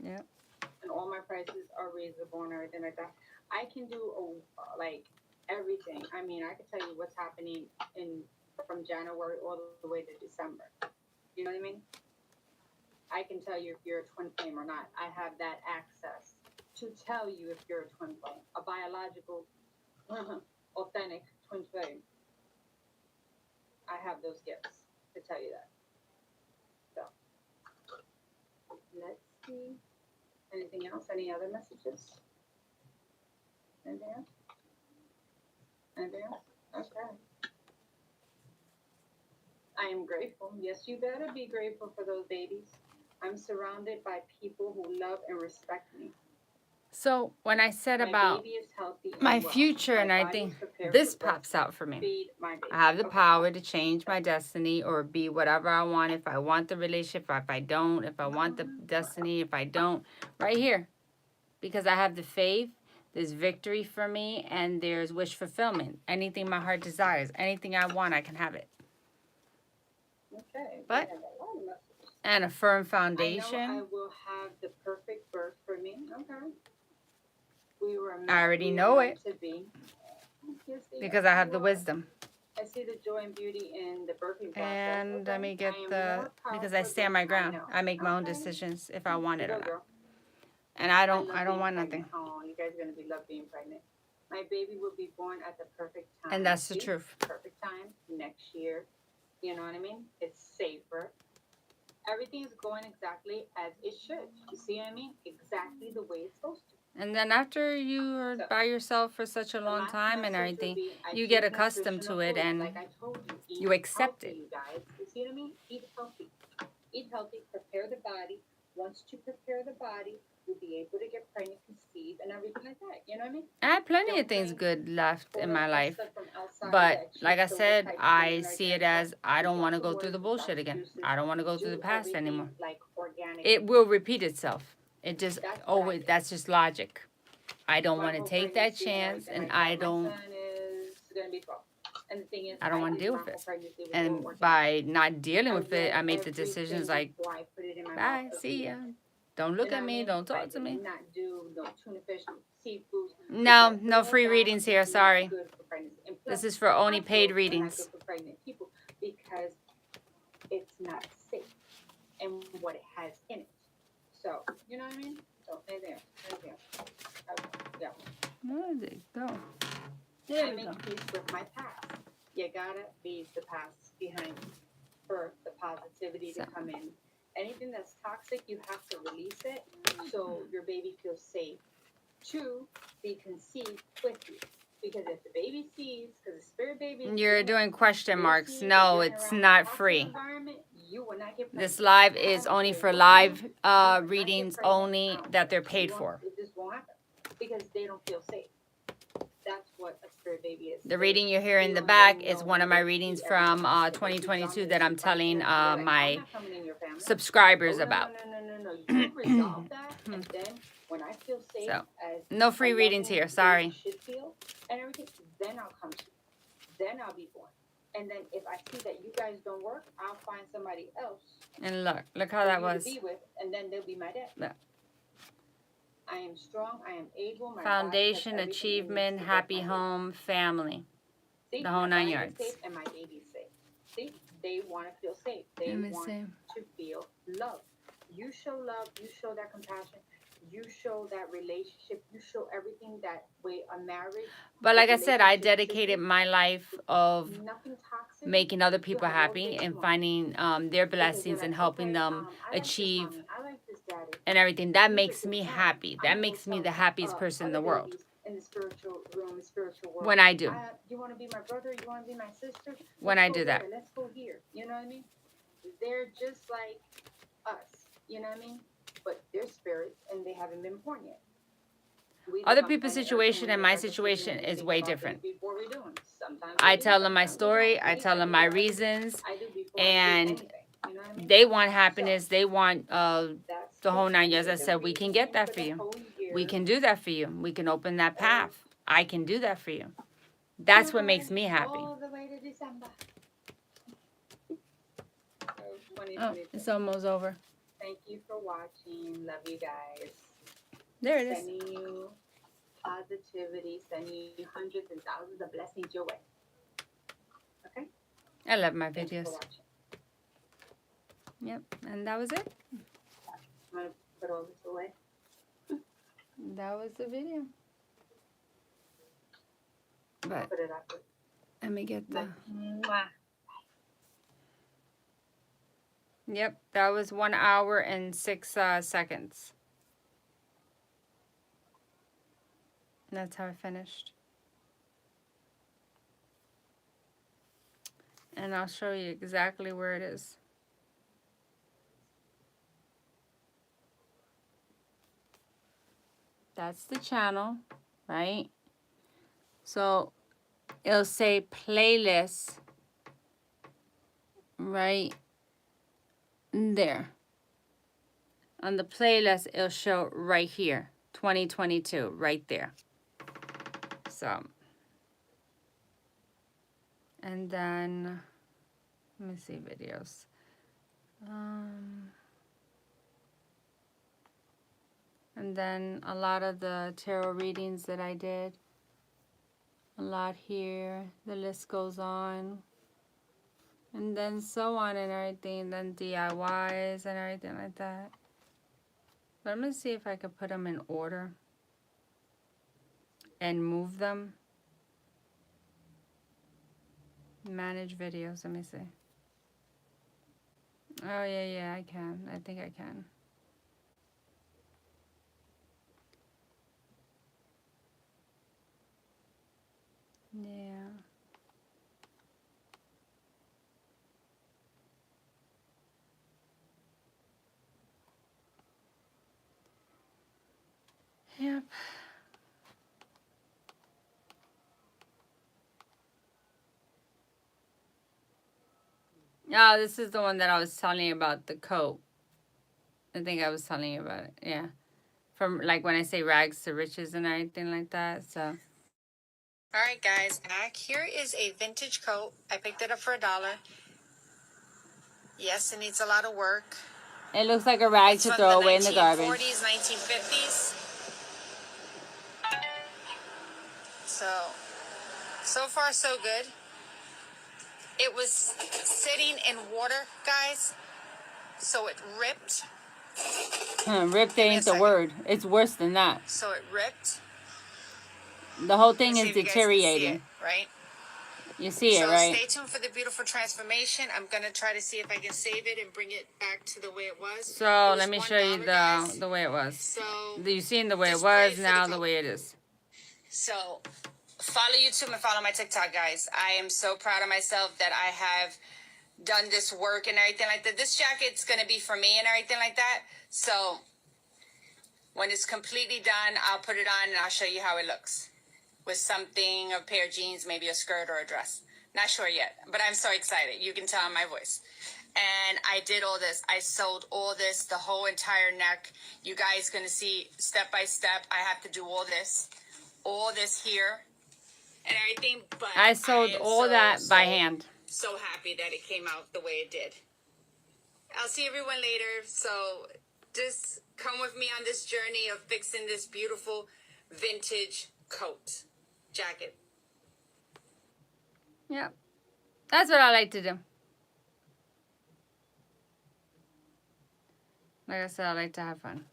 Yep. And all my prices are reasonable and everything like that. I can do like everything. I mean, I can tell you what's happening from January all the way to December. You know what I mean? I can tell you if you're a twin flame or not. I have that access to tell you if you're a twin flame, a biological, authentic twin flame. I have those gifts to tell you that. So, let's see. Anything else? Any other messages? Anything else? Anything else? Okay. I am grateful. Yes, you better be grateful for those babies. I'm surrounded by people who love and respect me. So when I said My about baby is healthy and my well. future, My and I body think is prepared this for pops out for me. breastfeed my baby. I have the Okay. power to change my destiny or be whatever I want. If I want the relationship, if I don't, if I want the destiny, if I don't, right here. Because I have the faith, there's victory for me, and there's wish fulfillment. Anything my heart desires, anything I want, I can have it. Okay. But- We have a lot of messages. And a firm I know foundation. I will have the perfect birth for me. Okay. We were meant, I already we were know meant it to be. You see, because I have the you are. wisdom. I see the joy and beauty in the birthing process. And let me get I am the, more because I powerful stand than my ground. know. I make my own Okay. decisions if I want it Go, or not. girl. And I love don't being want pregnant. nothing. Oh, you guys are gonna be love being pregnant. My baby will be born at the perfect time. And that's the See? truth. Perfect time next year. You know what I mean? It's safer. Everything is going exactly as it should. You see what I mean? Exactly the way it's supposed to. And then after you are by yourself for such a long Last time and message would everything, be, I you take get accustomed nutritional to it foods, and like I told you, eat you accept healthy, it. you guys. You see what I mean? Eat healthy. Eat healthy. Prepare the body. Once you prepare the body, you'll be able to get pregnant, conceive, and everything like that. You know what I mean? I have plenty Don't of things drink good left all in that my extra life. stuff from outside, But that cheap like I soda said, type I thing, see like it as I don't want to lots of go through the water, lots bullshit of again. juices. I don't want to go through Do the past everything anymore. like organic. It will repeat itself. It just That's what I always, do. that's just logic. I don't My want to whole take that pregnancy chance everything and like I that. don't, My son is gonna be 12. And the thing is, I don't want to did deal my with it. whole pregnancy with And all organic. by not dealing with it, read I made the everything decisions like, before I put it in my bye, mouth see ya. again. Don't look You know at what I me, mean? don't I talk to did me. not do no tuna fish, seafood. No, because no all free that readings here, is not sorry. good for pregnancy. And This plus, is for only hot paid dogs are not readings. good for pregnant people because it's not safe and what it has in it. So, you know what I mean? So, there. Okay, yeah. Where did it go? I There we go. make peace with my past. You gotta leave the past behind you for the positivity to come in. Anything that's toxic, you have to release it so your baby feels safe to be conceived with you. Because if the baby sees, because the spirit baby is You're doing question they marks. see that No, you're in it's around a not toxic free. environment, you will not get This pregnant. live I is don't only care for what you live do, you will not get readings pregnant. only I don't that they're care. paid for. It just won't happen because they don't feel safe. That's what a spirit baby is. The reading you hear in the back is one of my readings from 2022 that I'm telling my subscribers about. No. You resolve that, and then when I feel safe, So, as no free a readings loving here. Sorry. baby should feel, and everything, then I'll come to you. Then I'll be born. And then if I see that you guys don't work, I'll find somebody else And look how for that you to was. be with, and then they'll be my dad. Yeah. I am strong. I am able. My Foundation, body has everything it needs achievement, to birth happy my baby. home, family. See, The whole my 9 body is yards. safe and my baby's safe. See, they want to feel safe. They Let me want see. to feel love. You show love. You show that compassion. You show that relationship. You show everything that way a marriage. But like I said, I relationship should dedicated be. my life of Nothing toxic. making other You people have no happy big and smoke. finding their Because you're blessings and like, helping okay, them I like this achieve mommy. I like this daddy. and everything. That Here's makes the me thing. happy. I'm That gonna makes me tell the happiest person in the other world. babies in the spiritual room, the spiritual world. When I do. You want to be my brother? You want to be my sister? When Let's I go do that. there. Let's go here. You know what I mean? They're just like us. You know what I mean? But they're spirits and they haven't been born yet. We Other live on people's planet Earth situation we and make my our decisions situation and we is think way about things different. before we do them. Sometimes I we do, tell them my sometimes we story. don't. I Me, tell them do my what I do. reasons. I do before I do And anything. You know what I mean? they want happiness. So, They want that's the whole 9 years. I the said, we can get reasoning that for for the you. whole We year can do that for you. We can open that of path. I can do that for you. That's what makes me happy. all the way to December of Oh, 2022. it's almost over. Thank you for watching. Love you guys. There it is. Sending you positivity, sending you hundreds and thousands of blessings your way. Okay? I love my Thanks for videos. watching. Yep, and that was it. I'm going to put all this away. That was the video. But Put it up. let me get the... Mwah. Yep, that was 1 hour and 6 seconds. That's how I finished. And I'll show you exactly where it is. That's the channel, right? So it'll say playlist right there. On the playlist, it'll show right here, 2022, right there. So, and then, let me see videos. And then a lot of the tarot readings that I did. A lot here. The list goes on. And then so on and everything. Then DIYs and everything like that. But I'm going to see if I can put them in order. And move them. Manage videos. Let me see. Oh, yeah, I can. I think I can. Yeah. Yep. Oh, this is the one that I was telling you about, the coat. I think I was telling you about it. Yeah. From, like, when I say rags to riches and everything like that, so. All right, guys. Back here is a vintage coat. I picked it up for $1. Yes, it needs a lot of work. It looks like a rag to throw away in the garbage. 1940s, 1950s. So far so good. It was sitting in water, guys, so it ripped. Ripped ain't the word. It's worse than that. So it ripped. The whole thing is deteriorating. It, right? You see it, right? So stay tuned for the beautiful transformation. I'm going to try to see if I can save it and bring it back to the way it was. So let me show you the way it was. So you seen the way it was, now the way it is. So follow YouTube and follow my TikTok, guys. I am so proud of myself that I have done this work and everything like that. This jacket's going to be for me and everything like that. So when it's completely done, I'll put it on and I'll show you how it looks. With something, a pair of jeans, maybe a skirt or a dress. Not sure yet, but I'm so excited. You can tell in my voice. And I did all this. I sewed all this, the whole entire neck. You guys gonna see step by step. I have to do all this here and everything. But I sewed all that by hand. So happy that it came out the way it did. I'll see everyone later. So just come with me on this journey of fixing this beautiful vintage coat jacket. Yep. That's what I like to do. Like I said, I like to have fun.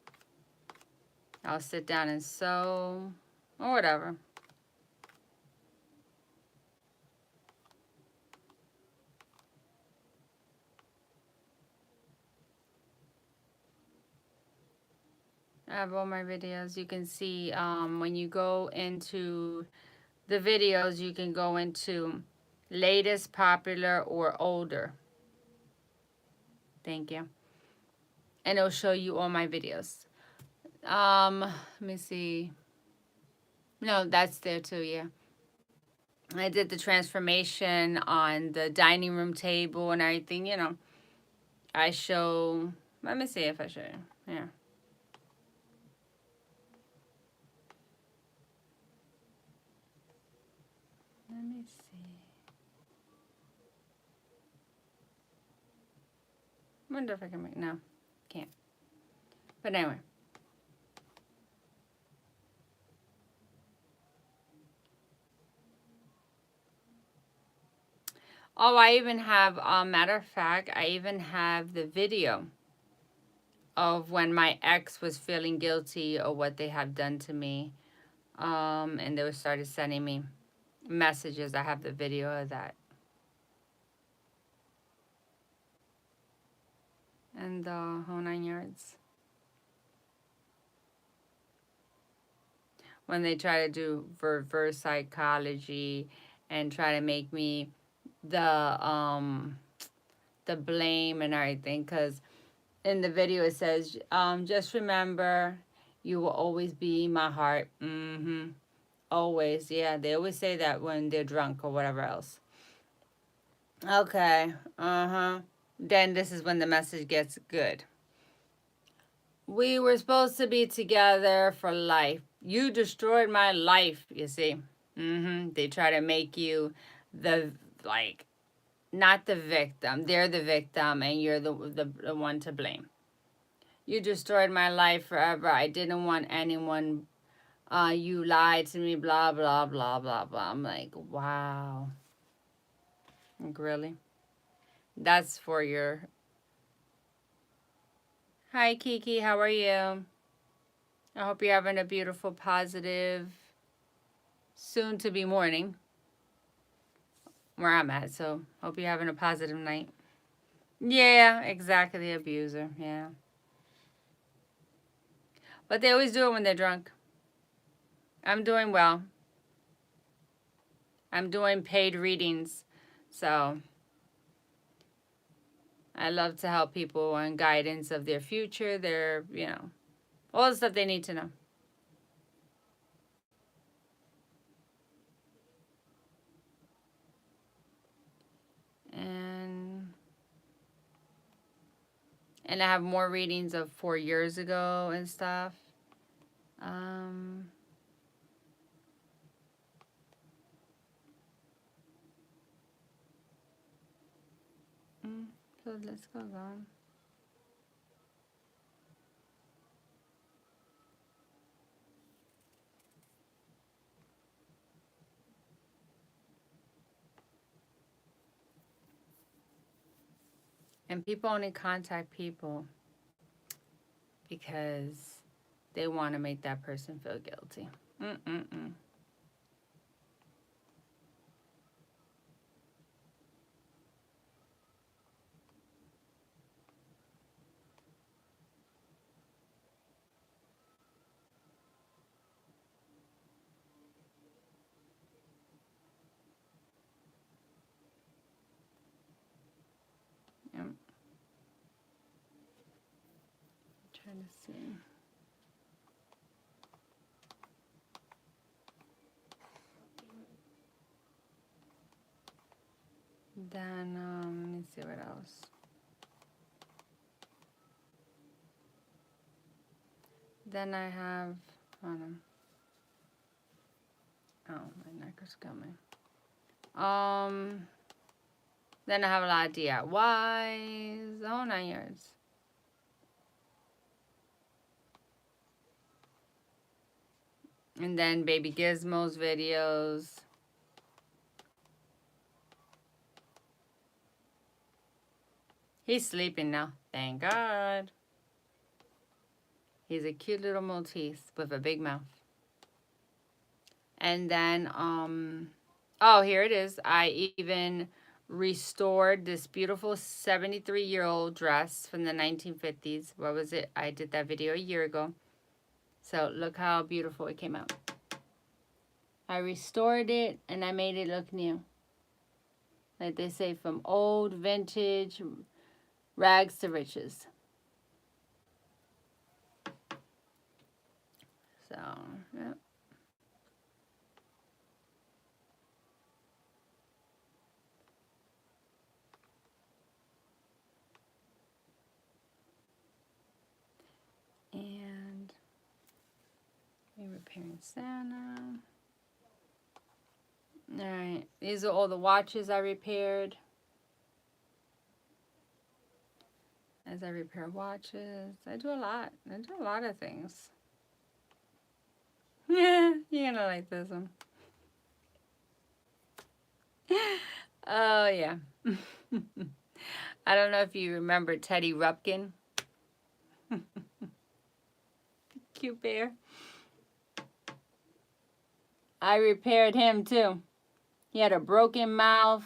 I'll sit down and sew or whatever. I have all my videos. You can see when you go into the videos, you can go into latest, popular, or older. Thank you. And it'll show you all my videos. Let me see. No, that's there too, yeah. I did the transformation on the dining room table and everything, you know. I show, let me see if I show you. Yeah. Let me see. Wonder if I can make, no, can't. But anyway. Oh, I even have, matter of fact, I even have the video of when my ex was feeling guilty of what they have done to me. And they started sending me messages. I have the video of that. And the whole 9 yards. When they try to do reverse psychology and try to make me the blame and everything, because in the video it says, just remember, you will always be my heart. Always. Yeah, they always say that when they're drunk or whatever else. Okay. Then this is when the message gets good. We were supposed to be together for life. You destroyed my life, you see. They try to make you the, like, not the victim. They're the victim and you're the one to blame. You destroyed my life forever. I didn't want anyone. You lied to me, blah, blah, blah, blah, blah. I'm like, wow. Like, really? That's for your... Hi, Kiki. How are you? I hope you're having a beautiful, positive, soon-to-be morning where I'm at. So, hope you're having a positive night. Yeah, exactly. The abuser. Yeah. But they always do it when they're drunk. I'm doing well. I'm doing paid readings. So, I love to help people on guidance of their future, their, you know, all the stuff they need to know. And I have more readings of 4 years ago and stuff. So let's go on. And people only contact people because they want to make that person feel guilty. trying to see. Then, let me see what else. Then I have, hold on. Oh, my neck is coming. Then I have a lot of DIYs, the whole 9 yards. And then Baby Gizmo's videos. He's sleeping now, thank God. He's a cute little Maltese with a big mouth. And then, oh, here it is. I even restored this beautiful 73-year-old dress from the 1950s. What was it? I did that video a year ago. So look how beautiful it came out. I restored it and I made it look new. Like they say, from old vintage rags to riches. So, yeah. And we're repairing Santa. Alright, these are all the watches I repaired. As I repair watches, I do a lot. I do a lot of things. Yeah, you're gonna like this one. Oh, yeah. I don't know if you remember Teddy Rupkin. Cute bear. I repaired him too. He had a broken mouth.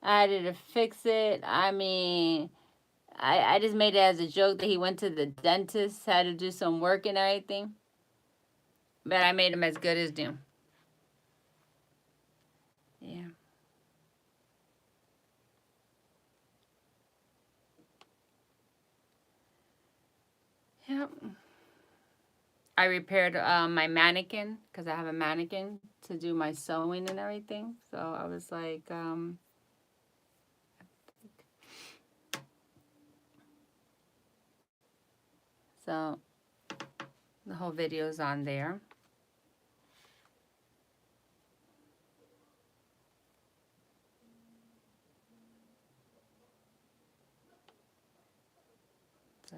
I had to fix it. I mean, I just made it as a joke that he went to the dentist, had to do some work and everything. But I made him as good as new. Yeah. Yep. I repaired my mannequin because I have a mannequin to do my sewing and everything. So I was like, so the whole video is on there. So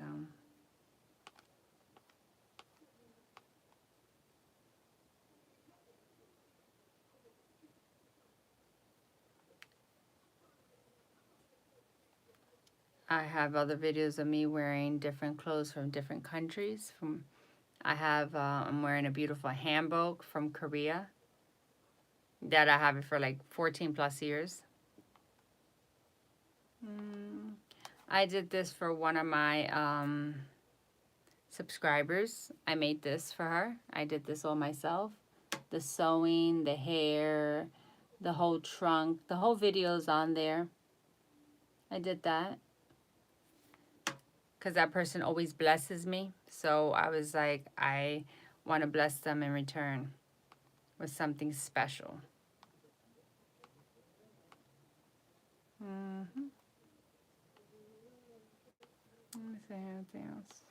I have other videos of me wearing different clothes from different countries. I'm wearing a beautiful hanbok from Korea. That I have it for like 14 plus years. I did this for one of my subscribers. I made this for her. I did this all myself. The sewing, the hair, the whole trunk, the whole video is on there. I did that because that person always blesses me. So I was like, I want to bless them in return with something special. Let me see anything else.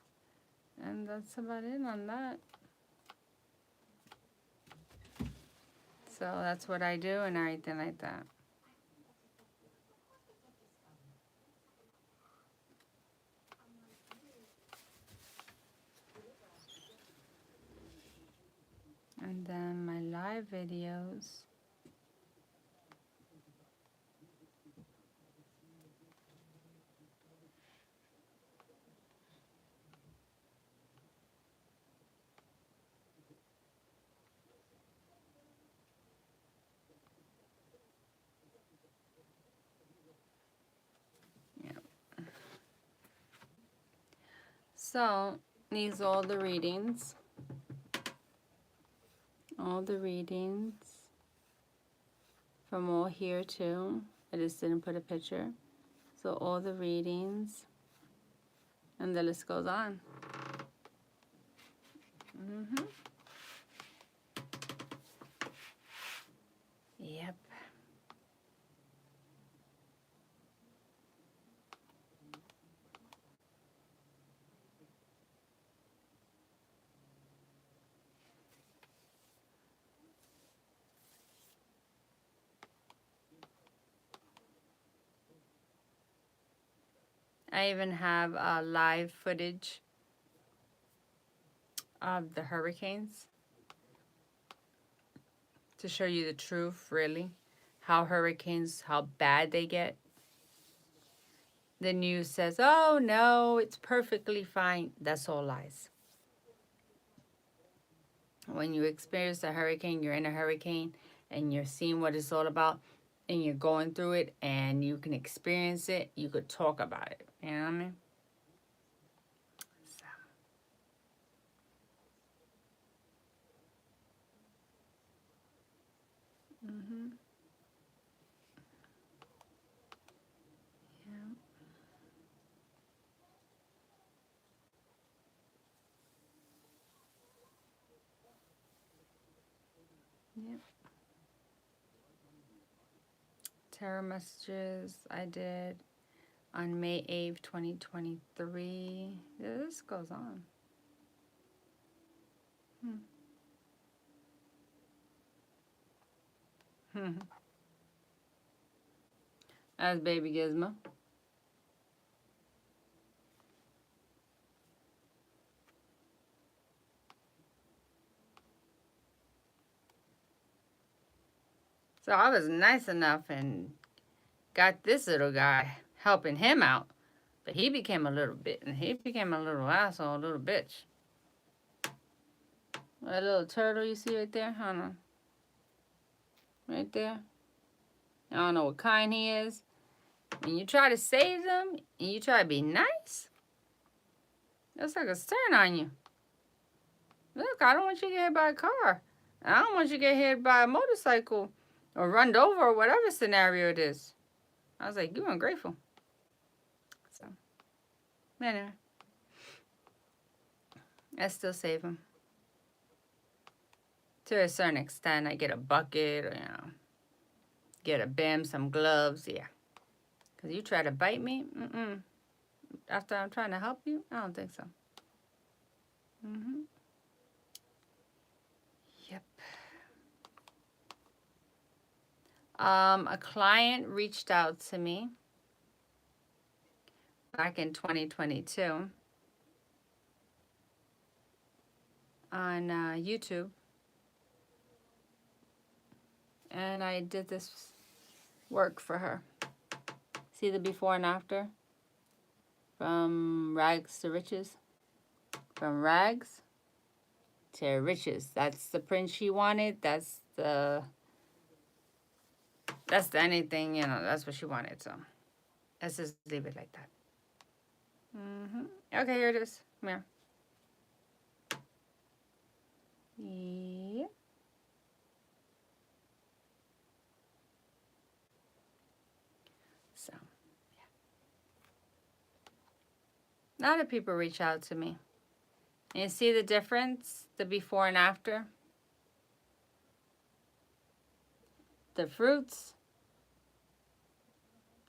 And that's about it on that. So that's what I do and everything like that. And then my live videos. So, these are all the readings. All the readings from all here too. I just didn't put a picture. So all the readings. And the list goes on. Mm-hmm. Yep. I even have live footage of the hurricanes to show you the truth, really. How hurricanes, how bad they get. The news says, oh no, it's perfectly fine. That's all lies. When you experience a hurricane, you're in a hurricane and you're seeing what it's all about and you're going through it and you can experience it, you could talk about it. You know what I mean? So. Mm-hmm. Yeah. Yep. Tarot messages I did on May 8th, 2023. This goes on. Hmm. That's baby Gizmo. So I was nice enough and got this little guy helping him out. But he became a little bit, and he became a little asshole, a little bitch. That little turtle you see right there? I don't know. Right there. I don't know what kind he is. When you try to save them, and you try to be nice, that's like a turn on you. Look, I don't want you to get hit by a car. I don't want you to get hit by a motorcycle or run over or whatever scenario it is. I was like, you ungrateful. So, anyway, I still save him. To a certain extent, I get a bucket or, get a BIM, some gloves, yeah. Because you try to bite me, after I'm trying to help you, I don't think so. Mm-hmm. Yep. A client reached out to me back in 2022 on YouTube, and I did this work for her. See the before and after? From rags to riches. From rags to riches. That's the print she wanted. That's the anything, that's what she wanted. So let's just leave it like that. Okay, here it is. Come here. Yeah. So, yeah. A lot of people reach out to me. And you see the difference? The before and after? The fruits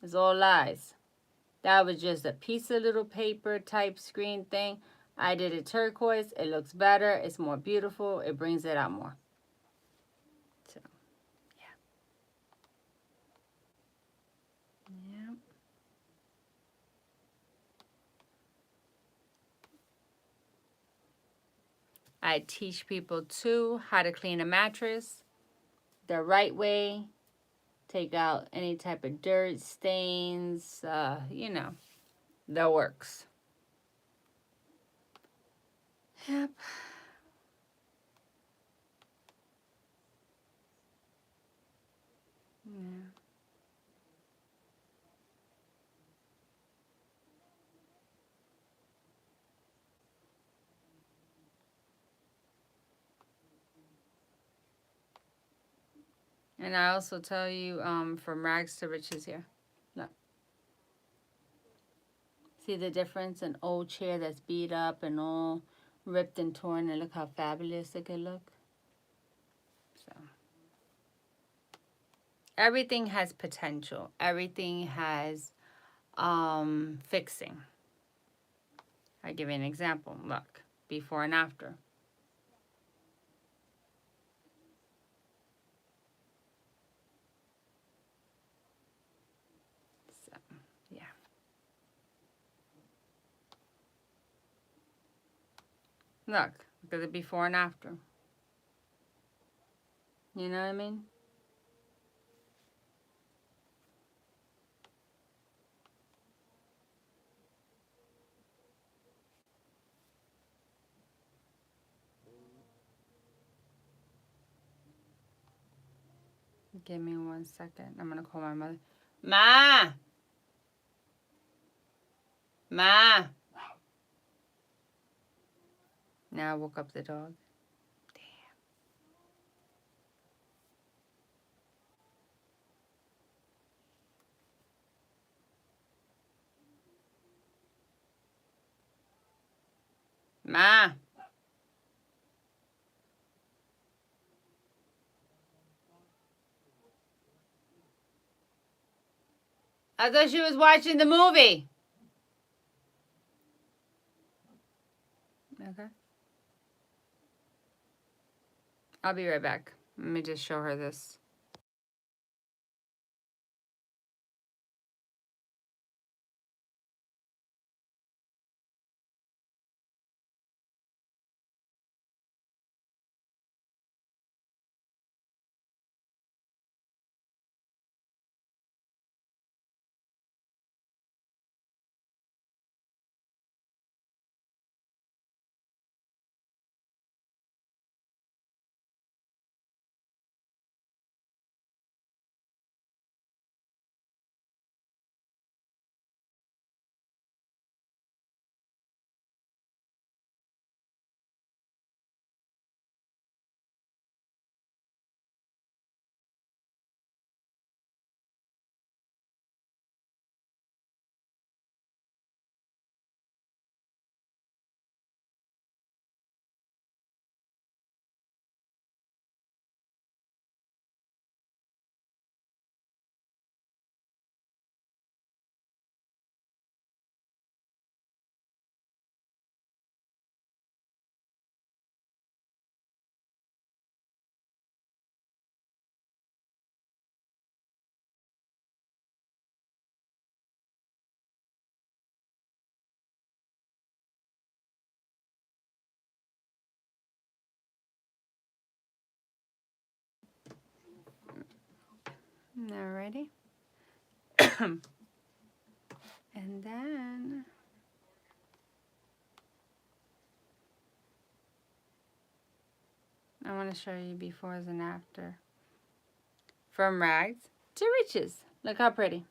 is all lies. That was just a piece of little paper type screen thing. I did it turquoise. It looks better. It's more beautiful. It brings it out more. So, yeah. Yeah. I teach people too how to clean a mattress the right way. Take out any type of dirt, stains, the works. Yep. Yeah. And I also tell you from rags to riches here. Look. See the difference? An old chair that's beat up and all ripped and torn, and look how fabulous it could look. So everything has potential. Everything has fixing. I'll give you an example. Look, before and after. So, yeah. Look at the before and after. You know what I mean? Give me 1 second. I'm going to call my mother. Ma! Ma! Now I woke up the dog. Ma! I thought she was watching the movie. Okay. I'll be right back. Let me just show her this. Alrighty. And then I want to show you befores and after. From rags to riches. Look how pretty.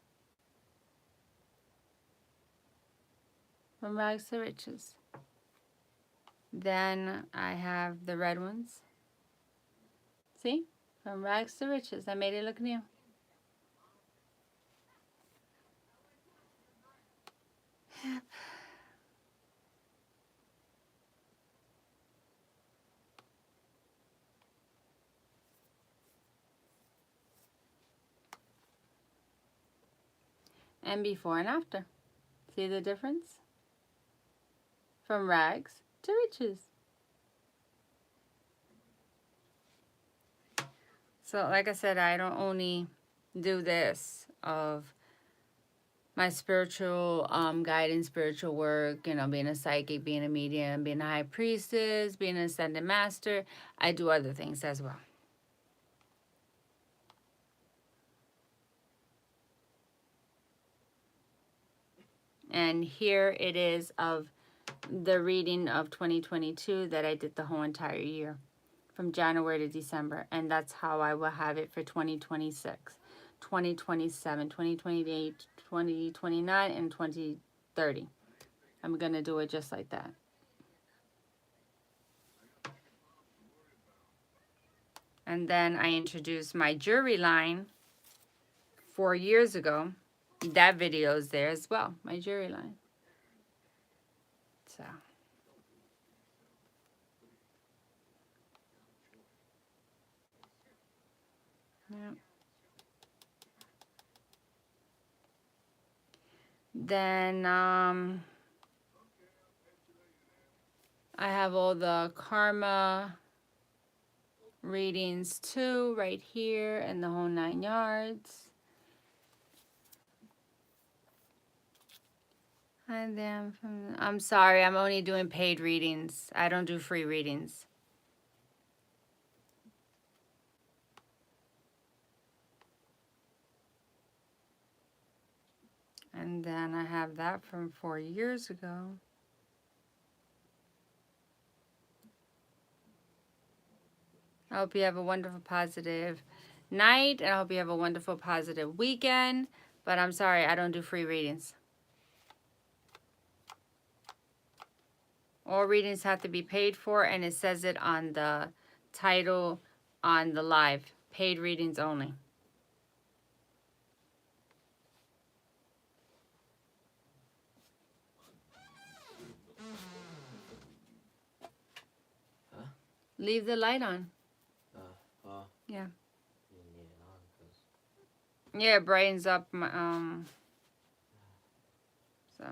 From rags to riches. Then I have the red ones. See? From rags to riches. I made it look new. Yep. And before and after. See the difference? From rags to riches. So like I said, I don't only do this of my spiritual guidance, spiritual work, you know, being a psychic, being a medium, being a high priestess, being an ascended master. I do other things as well. And here it is of the reading of 2022 that I did the whole entire year from January to December. And that's how I will have it for 2026, 2027, 2028, 2029, and 2030. I'm going to do it just like that. And then I introduced my jewelry line 4 years ago. That video is there as well, my jewelry line. So Yeah. Then I have all the karma readings too, right here, and the whole 9 yards. And then I'm sorry, I'm only doing paid readings. I don't do free readings. And then I have that from 4 years ago. I hope you have a wonderful, positive night. And I hope you have a wonderful, positive weekend. But I'm sorry, I don't do free readings. All readings have to be paid for, and it says it on the title on the live. Paid readings only. Huh? Leave the light on. Oh. Yeah. You need it on, 'cause... Yeah, it brightens up my, so.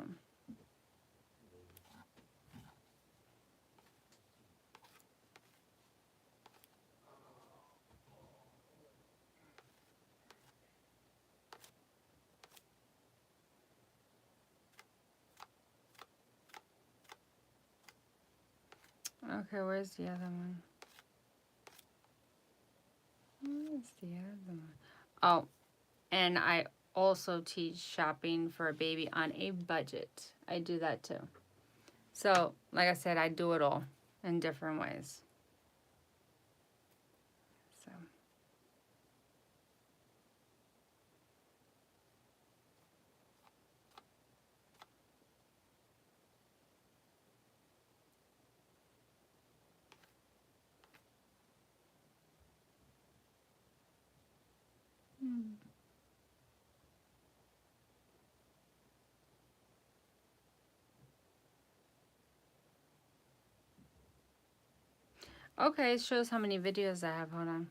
Okay, where's the other one? Where's the other one? Oh, and I also teach shopping for a baby on a budget. I do that too. So, like I said, I do it all in different ways. So. Okay, it shows how many videos I have. Hold on.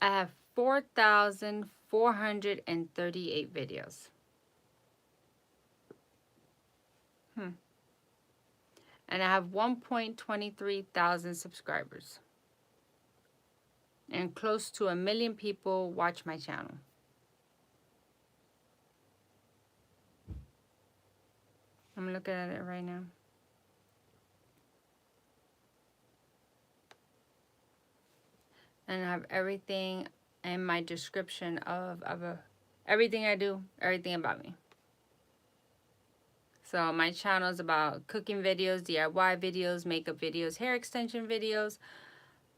I have 4,438 videos. And I have 1.23 thousand subscribers. And close to 1 million people watch my channel. I'm looking at it right now. And I have everything in my description of everything I do, everything about me. So my channel is about cooking videos, DIY videos, makeup videos, hair extension videos,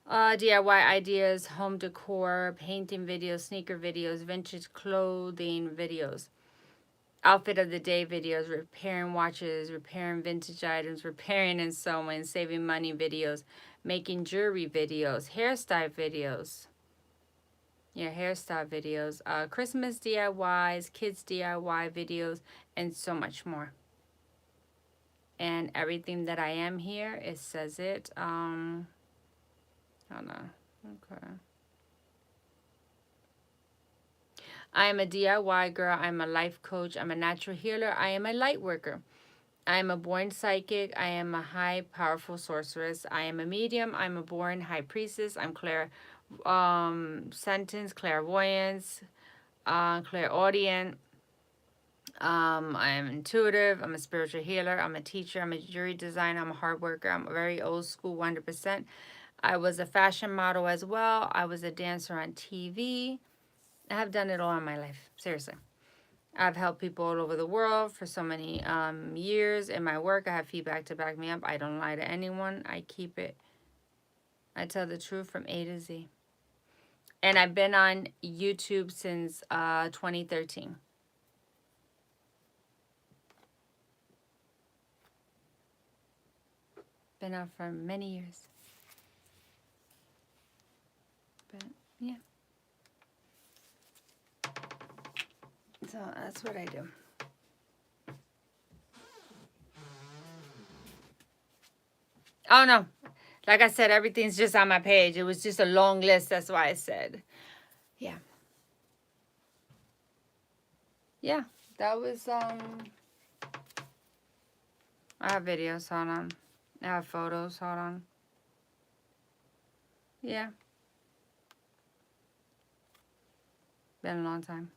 DIY ideas, home decor, painting videos, sneaker videos, vintage clothing videos, outfit of the day videos, repairing watches, repairing vintage items, repairing and sewing, saving money videos, making jewelry videos, hairstyle videos. Yeah, hairstyle videos, Christmas DIYs, kids DIY videos, and so much more. And everything that I am here, it says it. Hold on. Okay. I am a DIY girl. I'm a life coach. I'm a natural healer. I am a light worker. I am a born psychic. I am a high, powerful sorceress. I am a medium. I'm a born high priestess. I'm clairvoyance, clairaudient. I am intuitive. I'm a spiritual healer. I'm a teacher. I'm a jewelry designer. I'm a hard worker. I'm a very old school, 100%. I was a fashion model as well. I was a dancer on TV. I have done it all in my life. Seriously. I've helped people all over the world for so many years. In my work, I have feedback to back me up. I don't lie to anyone. I keep it. I tell the truth from A to Z. And I've been on YouTube since 2013. Been out for many years. But, yeah. So, that's what I do. Oh, no. Like I said, everything's just on my page. It was just a long list. That's why I said. Yeah. Yeah, that was, I have videos, hold on. I have photos, hold on. Yeah. Been a long time.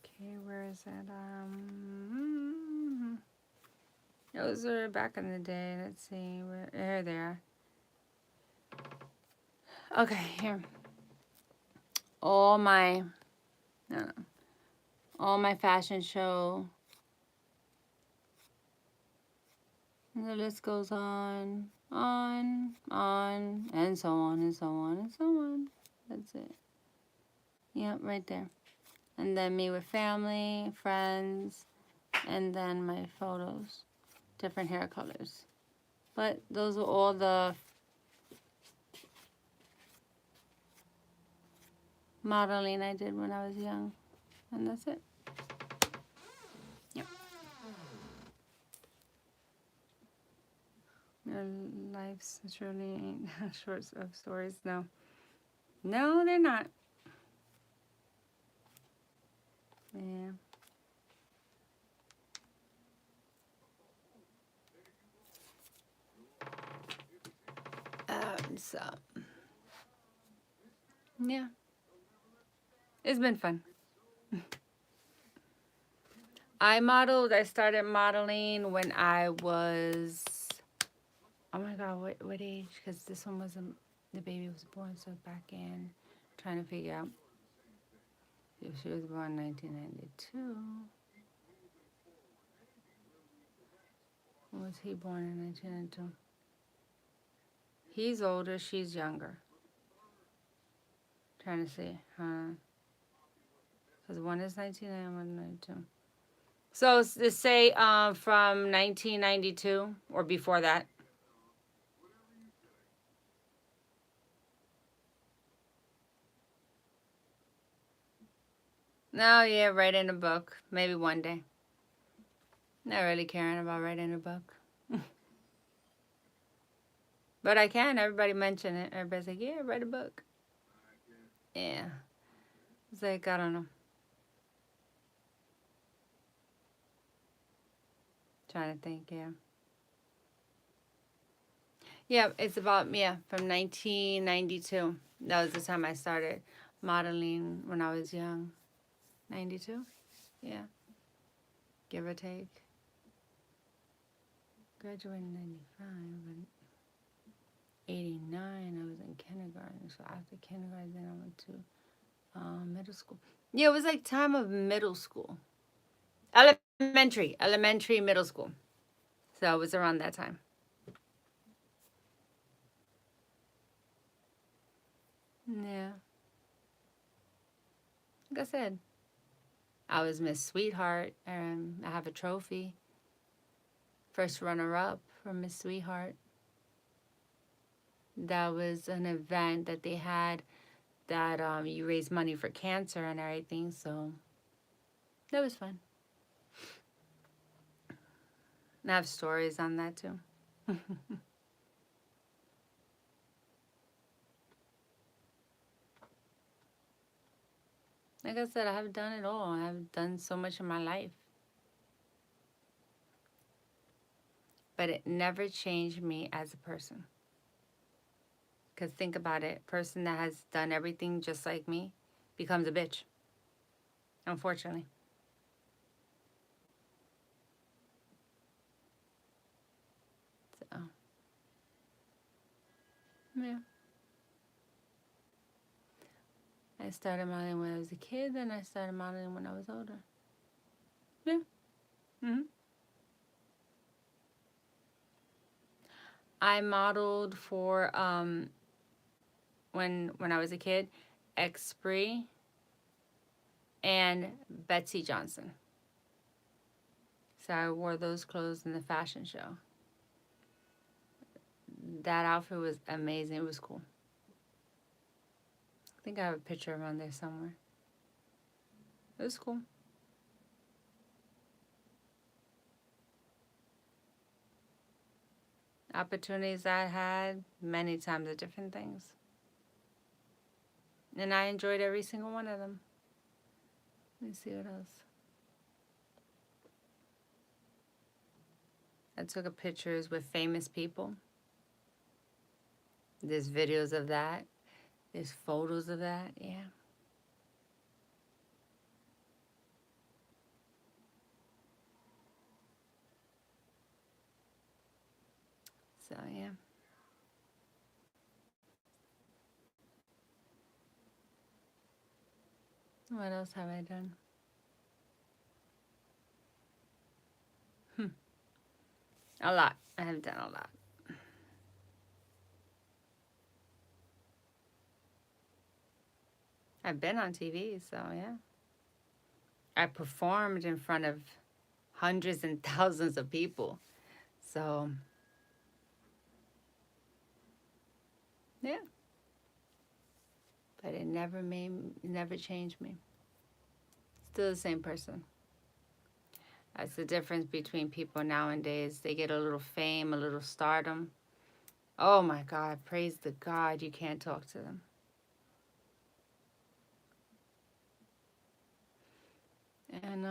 Okay, where is it? Those are back in the day. Let's see. Here they are. Okay, here. All my, no, all my fashion show. And the list goes on, and so on, and so on, and so on. That's it. Yep, right there. And then me with family, friends, and then my photos. Different hair colors. But those are all the modeling I did when I was young. And that's it. Yep. Your life's surely ain't short of stories. No. No, they're not. Yeah. So, yeah. It's been fun. I started modeling when I was, oh my God, what age? Because this one wasn't, the baby was born, so back in, trying to figure out if she was born in 1992. When was he born in 1992? He's older, she's younger. Trying to see, because one is 1990, one is 92. So to say from 1992 or before that. No, yeah, write in a book. Maybe one day. Not really caring about writing a book. But I can. Everybody mention it. Everybody's like, yeah, write a book. Yeah. It's like, I don't know. Trying to think, yeah. Yeah, it's about, yeah, from 1992. That was the time I started modeling when I was young. 92? Yeah. Give or take. Graduated in 95, but 89, I was in kindergarten. So after kindergarten, then I went to middle school. Yeah, it was like time of middle school. Elementary, middle school. So it was around that time. Yeah. Like I said, I was Miss Sweetheart, and I have a trophy. First runner-up for Miss Sweetheart. That was an event that they had that you raise money for cancer and everything, so that was fun. And I have stories on that too. Like I said, I have done it all. I have done so much in my life. But it never changed me as a person. Because think about it. A person that has done everything just like me becomes a bitch. Unfortunately. So, yeah. I started modeling when I was a kid, and I started modeling when I was older. Yeah. Mm-hmm. I modeled for when I was a kid, Xpree and Betsy Johnson. So I wore those clothes in the fashion show. That outfit was amazing. It was cool. I think I have a picture around there somewhere. It was cool. Opportunities I had many times of different things. And I enjoyed every single one of them. Let me see what else. I took pictures with famous people. There's videos of that. There's photos of that. Yeah. So, yeah. What else have I done? A lot. I have done a lot. I've been on TV, so yeah. I performed in front of hundreds and thousands of people. So, yeah. But it never changed me. Still the same person. That's the difference between people nowadays. They get a little fame, a little stardom. Oh my God, praise the God, you can't talk to them. And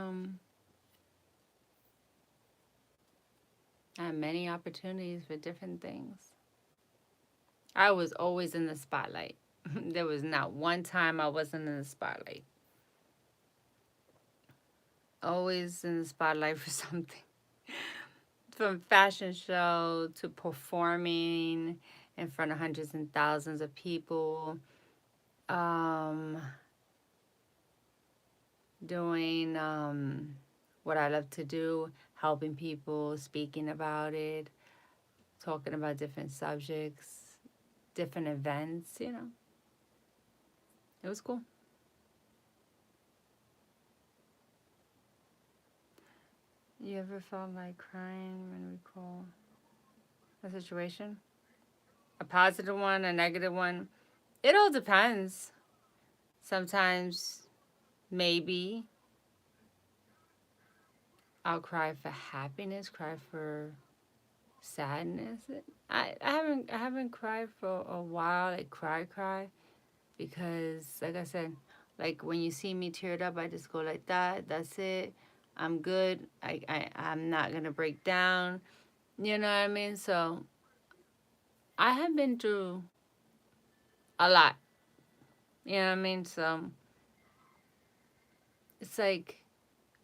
I had many opportunities for different things. I was always in the spotlight. There was not one time I wasn't in the spotlight. Always in the spotlight for something. From fashion show to performing in front of hundreds and thousands of people. Doing what I love to do, helping people, speaking about it, talking about different subjects, different events, you know. It was cool. You ever felt like crying when we recall a situation? A positive one, a negative one? It all depends. Sometimes, maybe, I'll cry for happiness, cry for sadness. I haven't cried for a while, like cry, because like I said, like when you see me teared up, I just go like that. That's it. I'm good. I'm not gonna break down. You know what I mean? So I have been through a lot. You know what I mean? So it's like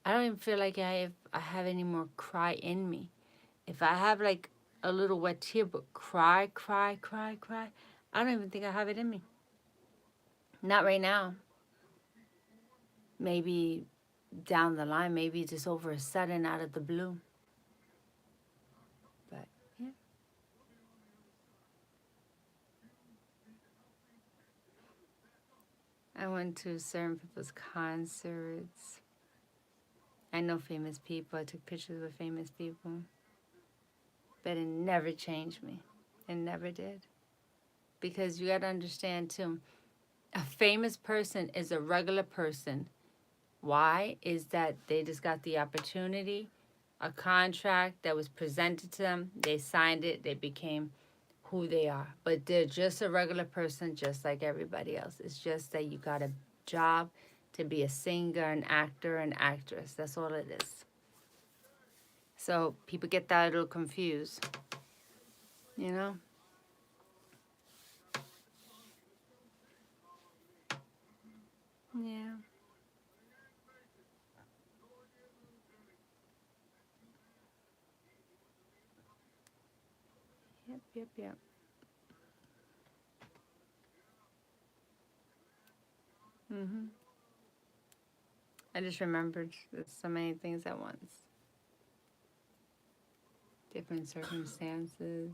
I don't even feel like I have any more cry in me. If I have like a little wet tear, but cry, I don't even think I have it in me. Not right now. Maybe down the line, maybe just over a sudden out of the blue. But yeah. I went to certain people's concerts. I know famous people. I took pictures with famous people. But it never changed me. It never did. Because you got to understand, too, a famous person is a regular person. Why? Is that they just got the opportunity, a contract that was presented to them. They signed it. They became who they are. But they're just a regular person, just like everybody else. It's just that you got a job to be a singer, an actor, an actress. That's all it is. So people get that a little confused, you know? Yeah. Yep. Mhm. I just remembered so many things at once. Different circumstances,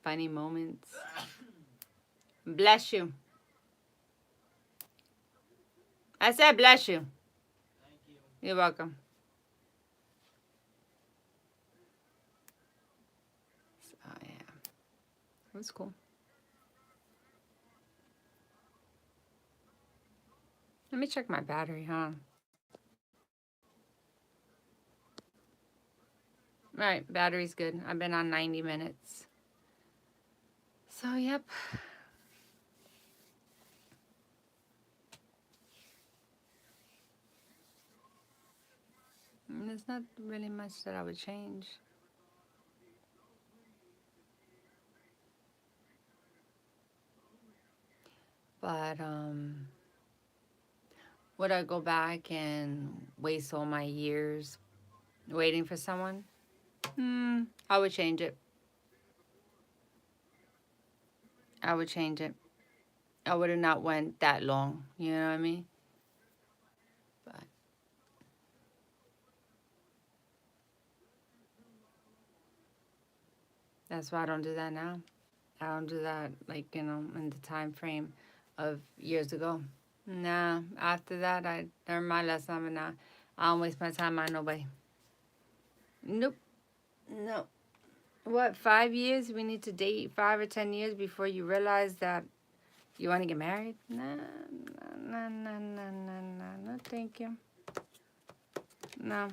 funny moments. Bless you. I said bless you. Thank you. You're welcome. Oh yeah, it was cool. Let me check my battery, huh? All right, battery's good. I've been on 90 minutes. So, yep. There's not really much that I would change. But would I go back and waste all my years waiting for someone? I would change it. I would change it. I would have not went that long. You know what I mean? But that's why I don't do that now. I don't do that, like, in the time frame of years ago. Nah, after that, I learned my lesson. I'm not. I don't waste my time on nobody. Nope. No. What, 5 years? We need to date 5 or 10 years before you realize that you want to get married? Nah, nah, nah, nah, nah, nah, nah. No, thank you. No.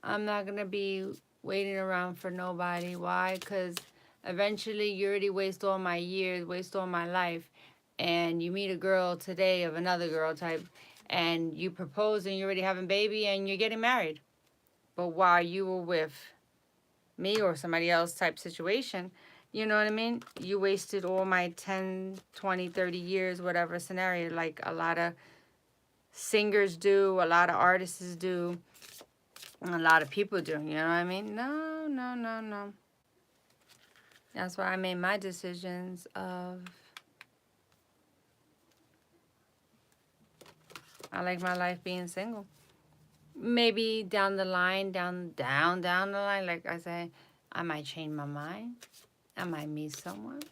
I'm not going to be waiting around for nobody. Why? Because eventually you already waste all my years, waste all my life, and you meet a girl today of another girl type, and you propose and you're already having a baby and you're getting married. But while you were with me or somebody else type situation, you know what I mean? You wasted all my 10, 20, 30 years, whatever scenario, like a lot of singers do, a lot of artists do, a lot of people do, you know what I mean? No, no, no, no. That's why I made my decisions of, I like my life being single. Maybe down the line, down the line, like I say, I might change my mind. I might meet someone.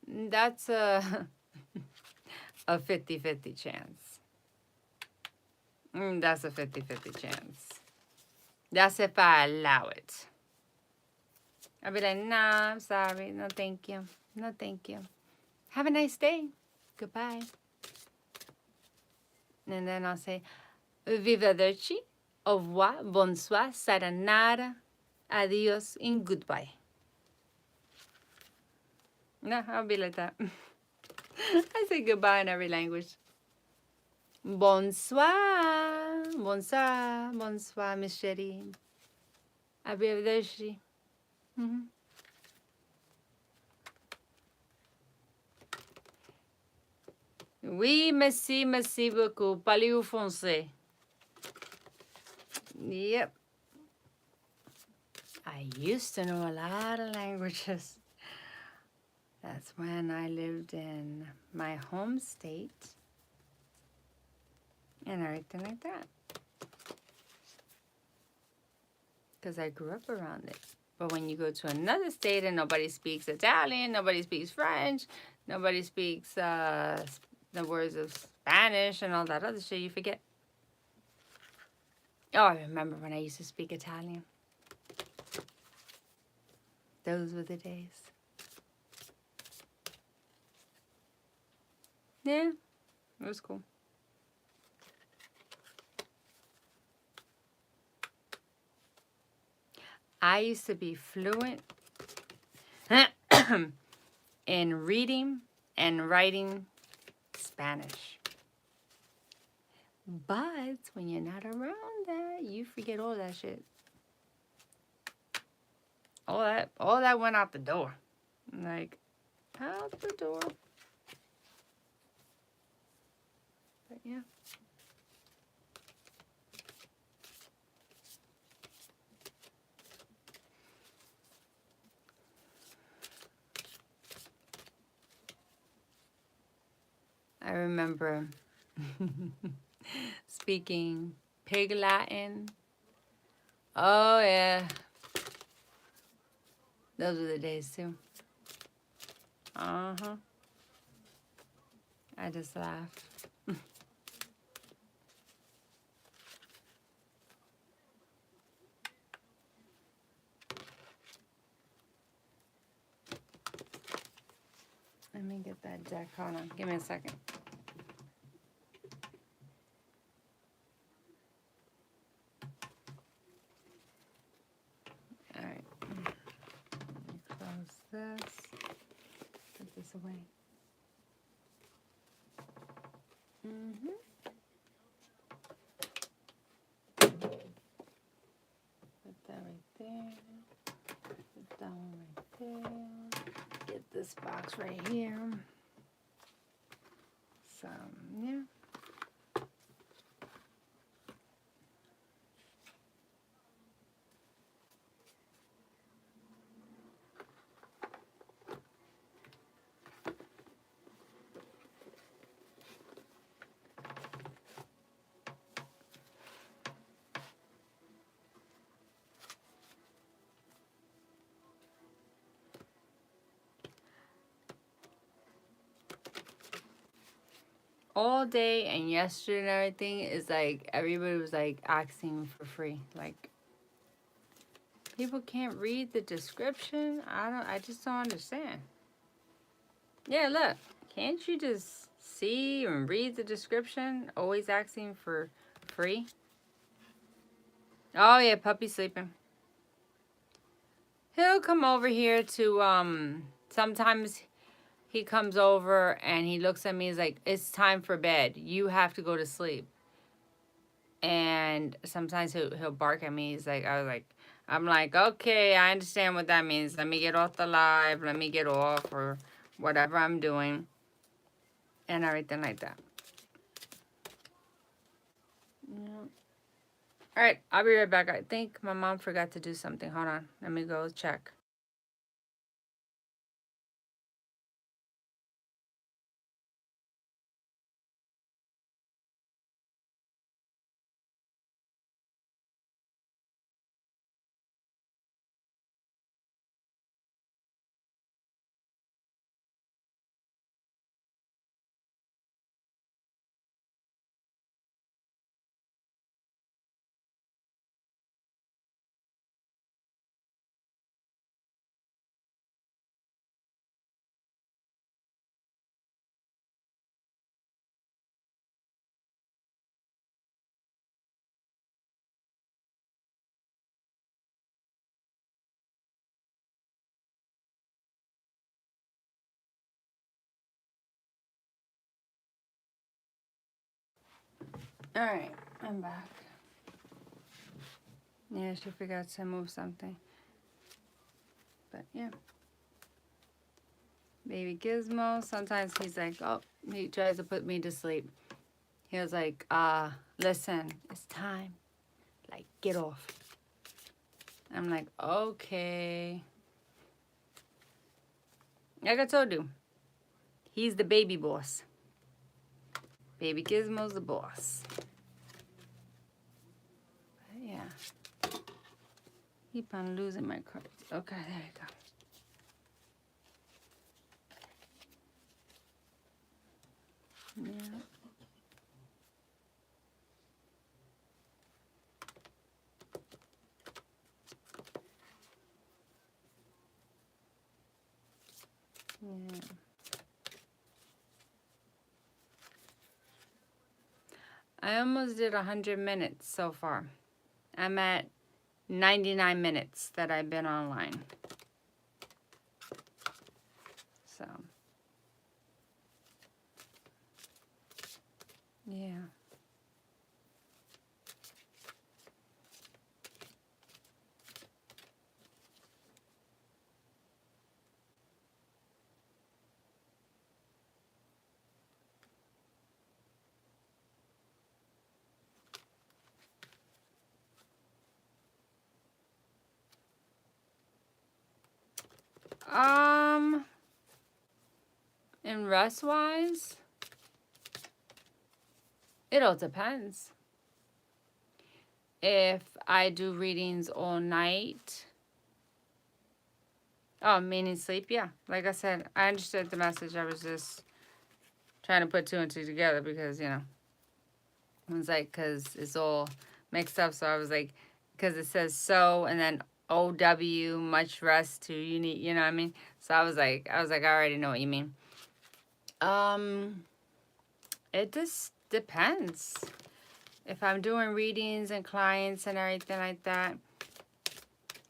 That's a 50-50 chance. That's a 50-50 chance. That's if I allow it. I'll be like, nah, I'm sorry. No, thank you. No, thank you. Have a nice day. Goodbye. And then I'll say, Arrivederci, au revoir, bonsoir, sayonara, adios, and goodbye. No, I'll be like that. I say goodbye in every language. Bonsoir, bonsoir, bonsoir, Miss Shetty. Arrivederci. Oui, merci beaucoup. Parlez-vous français? Yep. I used to know a lot of languages. That's when I lived in my home state and everything like that. Because I grew up around it. But when you go to another state and nobody speaks Italian, nobody speaks French, nobody speaks the words of Spanish and all that other shit, you forget. Oh, I remember when I used to speak Italian. Those were the days. Yeah, it was cool. I used to be fluent in reading and writing Spanish. But when you're not around that, you forget all that shit. All that went out the door. Like, out the door. But yeah. I remember speaking Pig Latin. Oh, yeah. Those were the days, too. Uh-huh. I just laugh. Let me get that jack. Hold on. Give me a second. All right. Let me close this. Put this away. this box right here. So, yeah. All day and yesterday and everything is like everybody was like asking for free. Like people can't read the description. I just don't understand. Yeah, look. Can't you just see and read the description? Always asking for free. Oh yeah, puppy's sleeping. He'll come over here to sometimes he comes over and he looks at me, he's like, it's time for bed. You have to go to sleep. And sometimes he'll bark at me. I'm like, okay, I understand what that means. Let me get off the live. Let me get off or whatever I'm doing. And everything like that. Yeah. All right, I'll be right back. I think my mom forgot to do something. Hold on. Let me go check. All right, I'm back. Yeah, she forgot to move something. But yeah. Baby Gizmo, sometimes he's like, oh, he tries to put me to sleep. He was like, listen, it's time. Like, get off. I'm like, okay. Like I told you, he's the baby boss. Baby Gizmo's the boss. But yeah. Keep on losing my cards. Okay, there you go. Yeah. Yeah. I almost did 100 minutes so far. I'm at 99 minutes that I've been online. So, yeah. In rest wise, it all depends. If I do readings all night, oh, meaning sleep, yeah. Like I said, I understood the message. I was just trying to put two and two together because, you know, it was like, because it's all mixed up. So I was like, because it says so and then OW, much rest too. You need, you know what I mean? So I was like, I already know what you mean. It just depends. If I'm doing readings and clients and everything like that,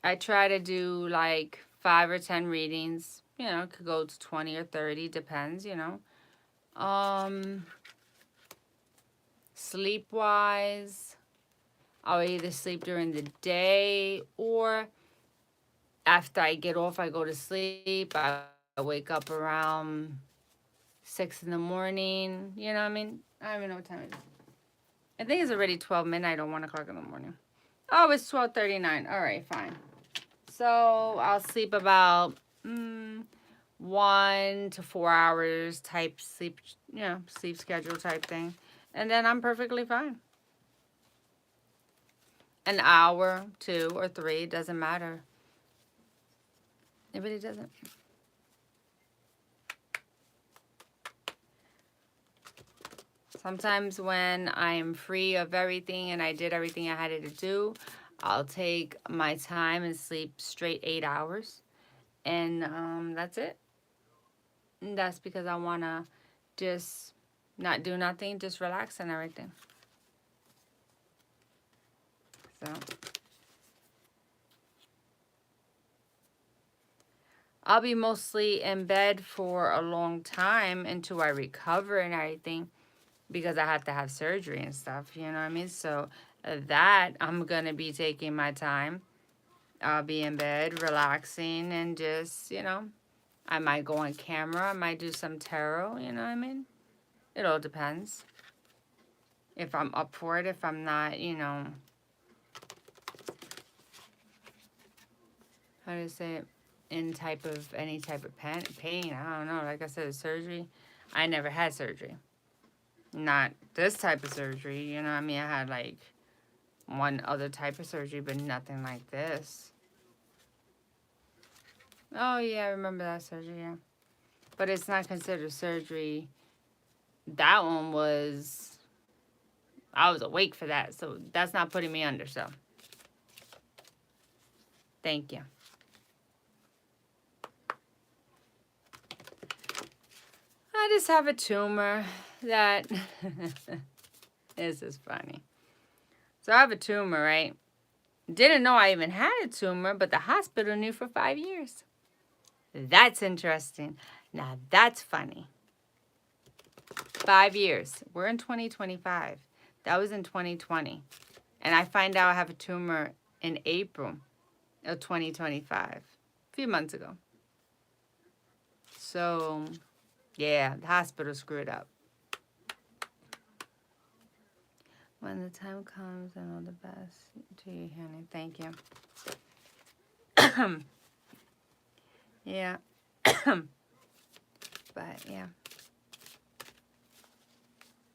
I try to do like 5 or 10 readings. You know, it could go to 20 or 30, depends, you know. Sleep-wise, I'll either sleep during the day or after I get off, I go to sleep. I I wake up around 6 in the morning. You know what I mean? I don't even know what time it is. I think it's already 12 midnight or 1 o'clock in the morning. Oh, it's 12:39. All right, fine. So I'll sleep about 1 to 4 hours type sleep, sleep schedule type thing. And then I'm perfectly fine. An hour, 2 or 3, doesn't matter. It really doesn't. Sometimes when I'm free of everything and I did everything I had to do, I'll take my time and sleep straight 8 hours. And that's it. And that's because I want to just not do nothing, just relax and everything. So I'll be mostly in bed for a long time until I recover and everything, because I have to have surgery and stuff, you know what I mean? So that I'm going to be taking my time. I'll be in bed relaxing and just, I might go on camera. I might do some tarot, you know what I mean? It all depends. If I'm up for it, if I'm not, how to say it, in any type of pain. I don't know. Like I said, surgery. I never had surgery. Not this type of surgery, you know what I mean? I had like one other type of surgery, but nothing like this. Oh, yeah, I remember that surgery, yeah. But it's not considered surgery. That one was, I was awake for that, so that's not putting me under, so. Thank you. I just have a tumor that, this is funny. So I have a tumor, right? Didn't know I even had a tumor, but the hospital knew for 5 years. That's interesting. Now that's funny. 5 years. We're in 2025. That was in 2020. And I find out I have a tumor in April of 2025. A few months ago. So, yeah, the hospital screwed up. When the time comes, and all the best to you, honey. Thank you. Yeah. But, yeah.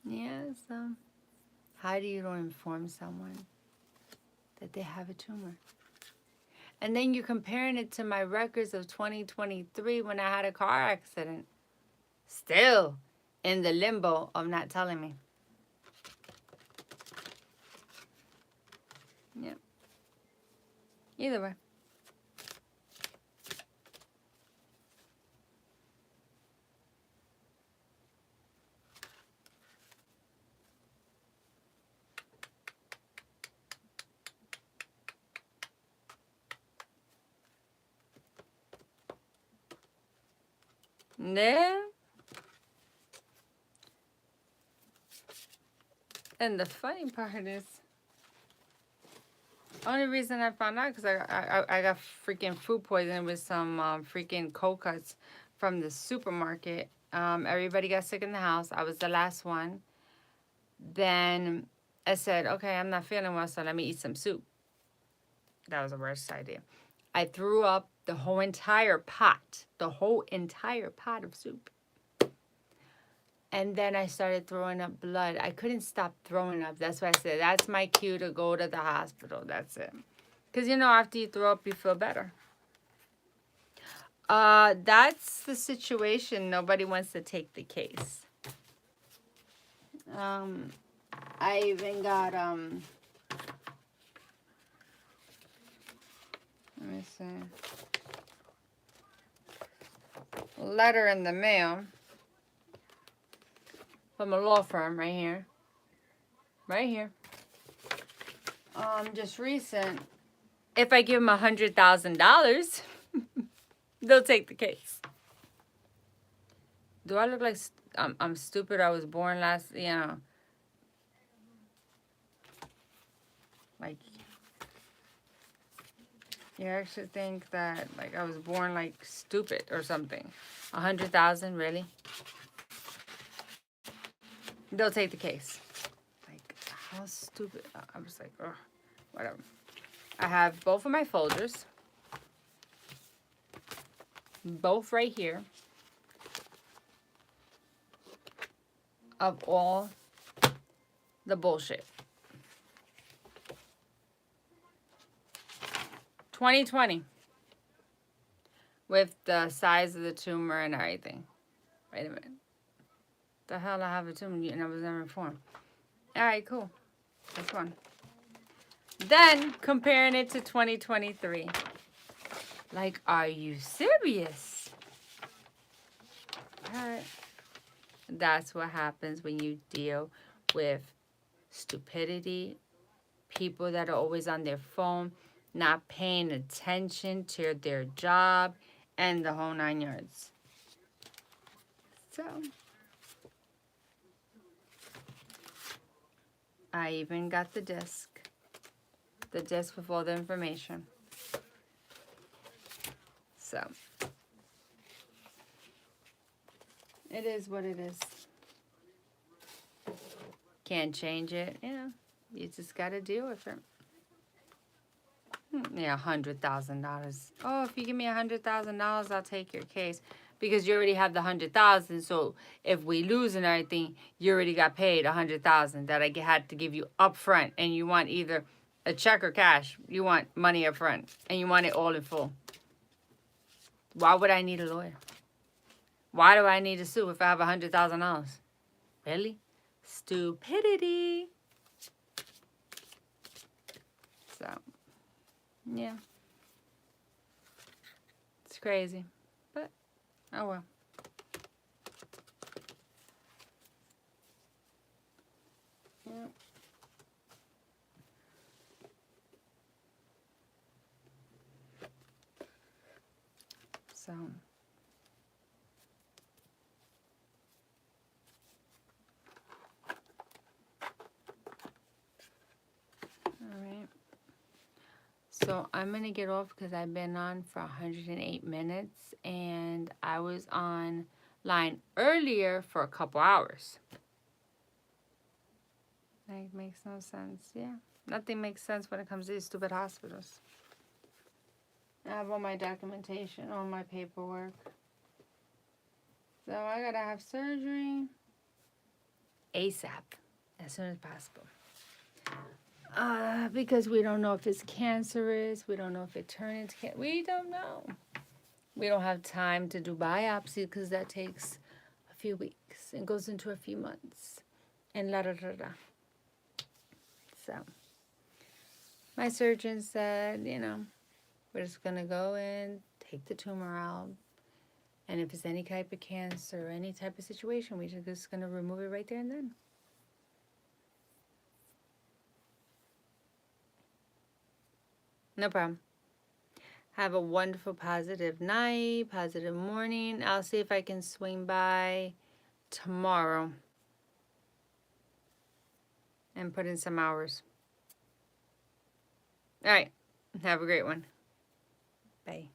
Yeah, so how do you inform someone that they have a tumor? And then you're comparing it to my records of 2023 when I had a car accident. Still in the limbo of not telling me. Yeah. Either way. Yeah. And the funny part is, only reason I found out because I got freaking food poisoning with some freaking cold cuts from the supermarket. Everybody got sick in the house. I was the last one. Then I said, okay, I'm not feeling well, so let me eat some soup. That was the worst idea. I threw up the whole entire pot of soup. And then I started throwing up blood. I couldn't stop throwing up. That's why I said, that's my cue to go to the hospital. That's it. Because, after you throw up, you feel better. That's the situation. Nobody wants to take the case. I even got, let me see. A letter in the mail from a law firm right here. Right here. Just recent. If I give them $100,000, they'll take the case. Do I look like I'm stupid? I was born last, like, You actually think that like I was born like stupid or something? 100,000, really? They'll take the case. Like how stupid? I was like, ugh, whatever. I have both of my folders, both right here, of all the bullshit. 2020. With the size of the tumor and everything. Wait a minute. The hell I have a tumor and I was never informed. Alright, cool. That's one. Then comparing it to 2023. Like, are you serious? Alright. That's what happens when you deal with stupidity, people that are always on their phone, not paying attention to their job, and the whole 9 yards. So, I even got the disc with all the information. So, it is what it is. Can't change it, you know. You just gotta deal with it. Yeah, $100,000. Oh, if you give me $100,000, I'll take your case. Because you already have the 100,000, so if we lose and everything, you already got paid 100,000 that I had to give you up front, and you want either a check or cash. You want money up front, and you want it all in full. Why would I need a lawyer? Why do I need to sue if I have $100,000? Really? Stupidity. So, yeah. It's crazy. But, oh well. Yeah. So. Alright. So I'm going to get off because I've been on for 108 minutes and I was online earlier for a couple hours. Like, makes no sense. Yeah. Nothing makes sense when it comes to these stupid hospitals. I have all my documentation, all my paperwork. So I got to have surgery ASAP, as soon as possible. Because we don't know if it's cancerous. We don't know if it turned into cancer. We don't know. We don't have time to do biopsy because that takes a few weeks and goes into a few months. And la da da da. So, my surgeon said, you know, we're just going to go in, take the tumor out. And if it's any type of cancer or any type of situation, we're just going to remove it right there and then. No problem. Have a wonderful, positive night, positive morning. I'll see if I can swing by tomorrow and put in some hours. All right. Have a great one. Bye.